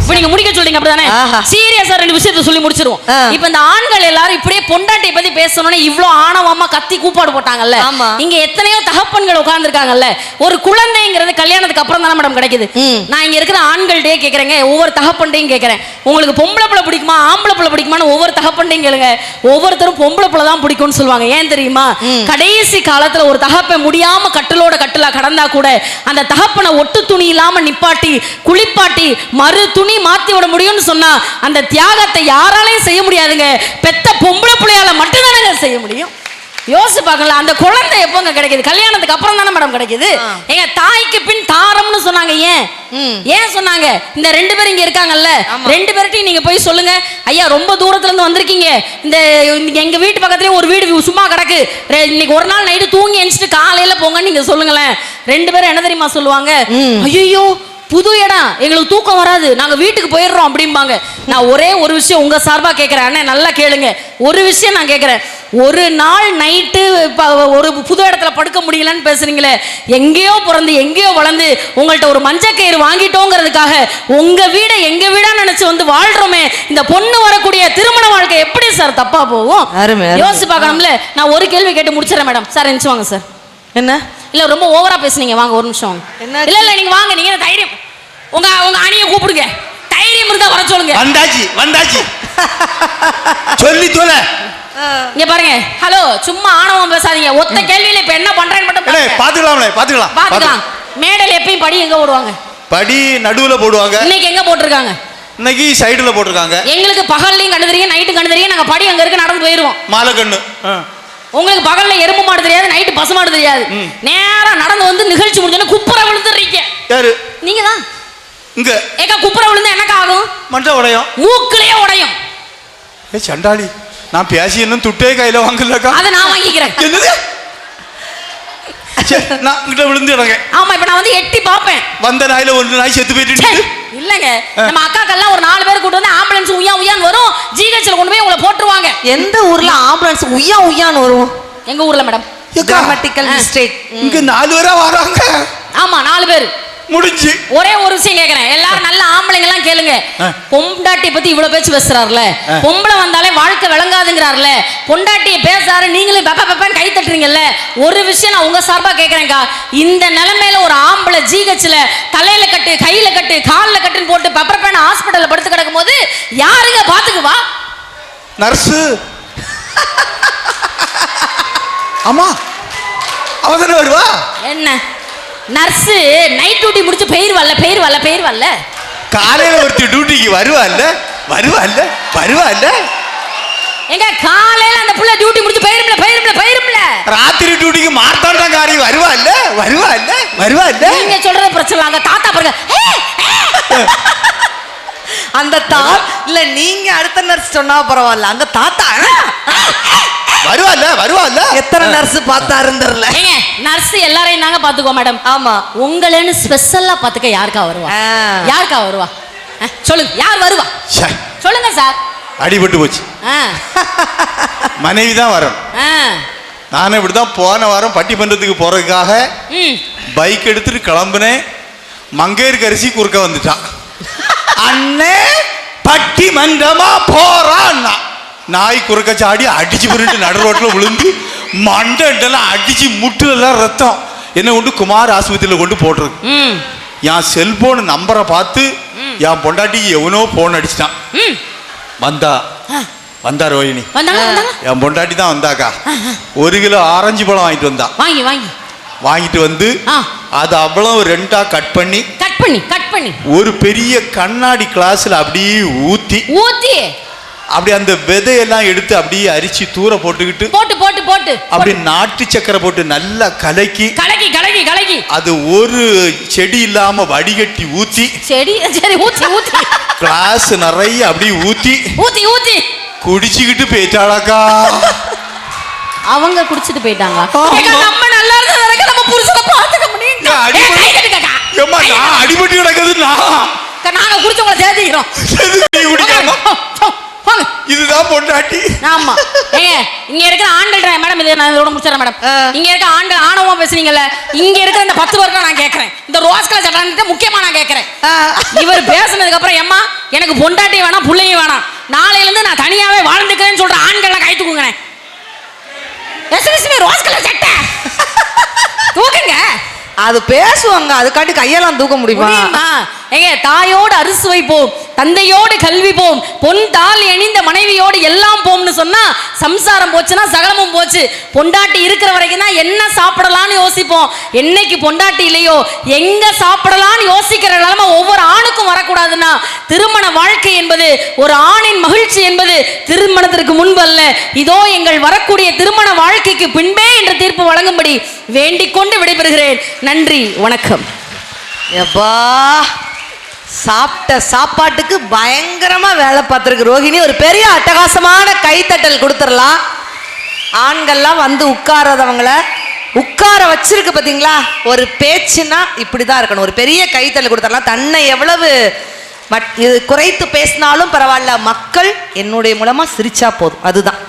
இப்ப நீங்க முடிக்க சொல்றீங்க அப்படிதானே? சீரியஸா ரெண்டு விஷயத்தை சொல்லி முடிச்சிருவோம். இப்ப இந்த ஆண்கள் எல்லாரும் இப்படியே பொண்டாட்டியை பத்தி பேசணும்னு இவ்ளோ ஆணவமா கத்தி கூப்பாடு போட்டாங்கல்ல. இங்க எத்தனையோ தகப்பன்கள் உட்கார்ந்து இருக்காங்கல்ல. ஒரு குழந்தைங்கிறது கல்யாணத்துக்கு அப்புறம் தானே மேடம் கிடைக்குது. நான் இங்க இருக்கிற ஆண்கள்டே கேக்குறேங்க, ஒவ்வொரு தகப்பன்டையும் கேக்குறேன், உங்களுக்கு பொம்பளை பிள்ளை பிடிக்குமா ஆம்பளை பிள்ளை பிடிக்குமான்னு ஒவ்வொரு தகப்பன்டையும் கேளுங்க. ஒவ்வொருத்தரும் பொம்பளை பிள்ளை தான் பிடிக்கும்னு சொல்லுவாங்க. ஏன் தெரியுமா? கடைசி காலத்துல ஒரு தகப்பன் முடியாம கட்டிலோட கட்டிலா கடந்தா கூட அந்த தகப்பனை ஒட்டு துணி இல்லாம நிப்பாட்டி குளிப்பாட்டி மறு துணி மாத்தி விட முடியும்னு சொன்னா அந்த தியாகத்தை யாராலையும் செய்ய முடியாதுங்க. பெத்த பொம்பளை பிள்ளையால மட்டும்தானங்க செய்ய முடியும். யோசிச்சு பார்க்கலாம். அந்த குழந்தை எப்போங்க கிடைக்குது? கல்யாணத்துக்கு அப்புறம் தானே மேடம் கிடைக்குது. எங்க தாய்க்கு பின் தாரம்னு சொன்னாங்க. ஏன் சொன்னாங்க? இந்த ரெண்டு பேரும் இங்க இருக்காங்கல்ல, ரெண்டு பேர்ட்டையும் நீங்க போய் சொல்லுங்க, ஐயா ரொம்ப தூரத்துல இருந்து வந்திருக்கீங்க, இந்த எங்க வீட்டு பக்கத்துலயே ஒரு வீடு சும்மா கிடக்கு, இன்னைக்கு ஒரு நாள் நைட்டு தூங்கி எந்திரிச்சிட்டு காலையில போங்கன்னு நீங்க சொல்லுங்களேன். ரெண்டு பேரும் என்ன தெரியுமா சொல்லுவாங்க? ஐயோ புது இடம், எங்களுக்கு தூக்கம் வராது, நாங்க வீட்டுக்கு போயிடுறோம் அப்படிம்பாங்க. நான் ஒரே ஒரு விஷயம் உங்க சார்பா கேட்கிறேன், அண்ணே நல்லா கேளுங்க. ஒரு விஷயம் நான் கேட்கிறேன், ஒரு நாள் நைட்டு ஒரு புது இடத்துல படுக்க முடியலன்னு பேசுறீங்களே, எங்கேயோ பிறந்து எங்கேயோ வளர்ந்து உங்கள்ட்ட ஒரு மஞ்சக்கயிறு வாங்கிட்டோங்கிறதுக்காக உங்க வீடை எங்க வீடா நினைச்சு வந்து வாழ்றோமே, இந்த பொண்ணு வரக்கூடிய திருமண வாழ்க்கை எப்படி சார் தப்பா போகும்? யோசிச்சு பார்க்கணும்ல. நான் ஒரு கேள்வி கேட்டு முடிச்சிடறேன் மேடம். சார் எந்திச்சு வாங்க சார். என்ன இல்ல ரொம்ப ஓவரா பேசுனீங்க, வாங்க ஒரு நிமிஷம். இல்ல இல்ல நீங்க வாங்க, நீங்க தைரியம் உங்க உங்க அணியை கூப்பிடுங்க, தைரியம் இருந்தா வர சொல்லுங்க. வந்தாச்சு வந்தாச்சு சொல்லி தொல. இங்க பாருங்க, ஹலோ சும்மா ஆணவம் பேசாதீங்க. ஒத்த கேள்வியில இப்ப என்ன பண்றேன்னு மட்டும் பாத்துக்கலாம். மேடையில எப்பயும் படி எங்க போடுவாங்க? படி நடுவுல போடுவாங்க. இன்னைக்கு எங்க போட்டிருக்காங்க? இன்னைக்கு சைடுல போட்டிருக்காங்க. எங்களுக்கு பகல்லையும் கண்டு தெரியும், நைட்டு கண்டு தெரியும். நாங்க படி அங்க இருக்கு நடந்து போயிருவோம். மாலை கண்ணு. உங்களுக்கு பகல்ல எறும்பு மாடு தெரியாது, நைட்டு பசு மாடு தெரியாது. நேரா நடந்து வந்து நிகழ்ச்சி முடிஞ்சோன்னு குப்புற விழுந்துறீங்க. யாரு? நீங்க தான். இங்க ஏக்கா குப்புற விழுந்தா என்னக்கா ஆகும்? மண்டை உடையும், மூக்குலயே உடையும். ஏ சண்டாளி, நான் பேசி இன்னும் துட்டே கையில வாங்கலக்கா. அதை நான் வாங்கிக்கிறேன். என்னது? நான் இங்க விழுந்து இடங்க. ஆமா, இப்ப நான் வந்து எட்டி பாப்பேன். வந்த நாயில ஒரு நாய் செத்து போயிட்டு. இல்லங்க, நம்ம அக்காக்கெல்லாம் ஒரு 4 பேர் கூட்டு வந்து ஆம்புலன்ஸ் உய்யா உய்யான்னு வரும், ஜிஹெச்ல கொண்டு போய் உங்களை போட்டுருவாங்க. எந்த ஊர்ல ஆம்புலன்ஸ் உய்யா உய்யான்னு வரும்? எங்க ஊர்ல மேடம், கிராமட்டிக்கல் மிஸ்டேக். இங்க 4 பேரா வராங்க. ஆமா 4 பேர் முடிஞ்சு. ஒரே ஒரு விஷயம் கேக்குறேன், எல்லாரும் நல்ல ஆம்பளைங்க எல்லாம் கேளுங்க. பொண்டாட்டி பத்தி இவ்வளவு பேச்சு பேசுறாருல, பொம்பளை வந்தாலே வாழ்க்கை விளங்காதுங்கிறாருல, பொண்டாட்டியை பேசாரு நீங்களும் பெப்ப பெப்பன்னு கை தட்டுறீங்கல்ல. ஒரு விஷயம் நான் உங்க சார்பா கேக்குறேன்க்கா, இந்த நிலைமையில ஒரு ஆம்பளை ஜிஹெச்ல தலையில கட்டு கையில கட்டு காலில் கட்டுன்னு போட்டு பெப்பர் பேன் ஹாஸ்பிட்டல்ல படுத்து கிடக்கும் போது யாருங்க பாத்துக்குவா? நர்ஸு. ஆமா அவதானே வருவா. என்ன நர்ஸ் நைட் டியூட்டி முடிச்சு பெயர் வரல. காலையில ஒருத்தி டியூட்டிக்கு வருவால்ல. எங்க காலையில அந்த புள்ள டியூட்டி முடிச்சு பெயரும்ல. ராத்திரி டியூட்டிக்கு மார்த்தாண்டங்காரி வருவால்ல. நீங்க சொல்றது பிரச்சனை, அங்க தாத்தா பாருங்க. அந்த இல்ல நீங்க அடுத்த நர்ஸ் சொன்னா பரவாயில்ல, அந்த தாத்தா வருவால்ல. எத்தனை நர்ஸ் பார்த்தாருன்னு தெரியல. ஏங்க நர்ஸ் எல்லாரையும் நாங்க பாத்துக்கோ மேடம். ஆமா, உங்களேன்னு ஸ்பெஷலா பாத்துக்க யாருக்கா வருவா? சொல்லுங்க, யார் வருவா? சொல்லுங்க சார். அடிபட்டு போச்சு. மனைவி தான் வரணும். நானும் இப்படிதான் போன வாரம் பட்டிமன்றத்துக்கு போறதுக்காக பைக் எடுத்துட்டு கிளம்புனேன். மங்கையருக்கு அரிசி குறுக்க வந்துட்டான். அண்ணே பட்டிமன்றமா போறான்னா நாய் குறுக்க சாடி அடிச்சு புரிட்டு நடு ரோட்டில் விழுந்து மண்டெல்லாம் அடிச்சு முட்டு எல்லாம் ரத்தம். என்ன கொண்டு குமார் ஆஸ்பத்திரியில் கொண்டு போட்டிருக்கு. என் செல்போன் நம்பரை பார்த்து என் பொண்டாட்டிக்கு எவனோ போன் அடிச்சிட்டான். வந்தா ரோஹிணி என் பொண்டாட்டி தான் வந்தாக்கா. 1 கிலோ ஆரஞ்சு பழம் வாங்கிட்டு வந்தா. வாங்கிட்டு வந்து அது அவ்வளவு 2ஆ கட் பண்ணி ஒரு பெரிய கண்ணாடி கிளாஸ்ல அப்படியே ஊத்தி அப்படி அந்த விதையெல்லாம் எடுத்து அப்படியே அரிச்சு தூர போட்டுக்கிட்டு போட்டு அப்படி நாட்டு சக்கரை போட்டு நல்லா கலக்கி அது ஒரு செடி இல்லாம வடிகட்டி ஊத்தி கிளாஸ் நிறைய அப்படியே ஊத்தி குடிச்சுக்கிட்டு போயிட்டாளாக்கா. அவங்க குடிச்சிட்டு போயிட்டாங்க. நம்ம நல்லா இருந்தா நம்ம புருஷனை பாத்துக்க முடியும். அடிபட்டு கிடக்குது. நாங்க குடிச்சவங்கள சேர்த்துக்கிறோம். இதுதான் பொண்டாட்டி. ஆமா. இங்க இருக்கிற ஆண்கள் மேடம், இது நான் இதோட முடிச்சறேன் மேடம். இங்க இருக்க ஆண்கள் ஆணவமா பேசுறீங்கல்ல, இங்க இருக்கிற இந்த 10 பேருக்கு நான் கேக்குறேன். இந்த ரோஸ் கலர் சட்டை முக்கியமா நான் கேக்குறேன். இவர் பேசுனதுக்கு அப்புறம் ஏம்மா எனக்கு பொண்டாட்டி வேணாம் புள்ளையும் வேணாம், நாளையில இருந்து நான் தனியாவே வாழ்ந்துக்கிறேன்னு சொல்ற ஆண்களை கை தூக்குங்க. ரோஸ் கலர் சட்டை தூக்குங்க. அது பேசுவாங்க, அதுக்காண்டி கையெல்லாம் தூக்க முடியுமா? தாயோடு அரிசி வைப்போம், தந்தையோடு கல்வி போம், பொன் தால் எணிந்த மனைவியோடு எல்லாம் போம்னு சொன்னா சம்சாரம் போச்சுன்னா சகலமும் போச்சு. பொண்டாட்டி இருக்கிற வரைக்கும் தான் என்ன சாப்பிடலாம்னு யோசிப்போம். என்னைக்கு பொண்டாட்டி இல்லையோ எங்க சாப்பிடலாம்னு யோசிக்கிற நிலைமை ஒவ்வொரு ஆணுக்கும் வரக்கூடாதுன்னா திருமண வாழ்க்கை என்பது ஒரு ஆணின் மகிழ்ச்சி என்பது திருமணத்திற்கு முன்பு அல்ல, இதோ எங்கள் வரக்கூடிய திருமண வாழ்க்கைக்கு பின்பே என்ற தீர்ப்பு வழங்கும்படி வேண்டிக் கொண்டு விடைபெறுகிறேன். நன்றி, வணக்கம். எப்பா சாப்பிட்ட சாப்பாட்டுக்கு பயங்கரமா வேலை பார்த்துருக்கு ரோஹிணி. ஒரு பெரிய அட்டகாசமான கைத்தட்டல் கொடுத்துடலாம். ஆண்கள்லாம் வந்து உட்காராதவங்கள உட்கார வச்சிருக்கு பார்த்தீங்களா? ஒரு பேச்சுன்னா இப்படிதான் இருக்கணும். ஒரு பெரிய கைத்தட்டல் கொடுத்துடலாம். தன்னை எவ்வளவு இது குறைத்து பேசினாலும் பரவாயில்ல, மக்கள் என்னுடைய மூலமா சிரிச்சா போதும், அதுதான்.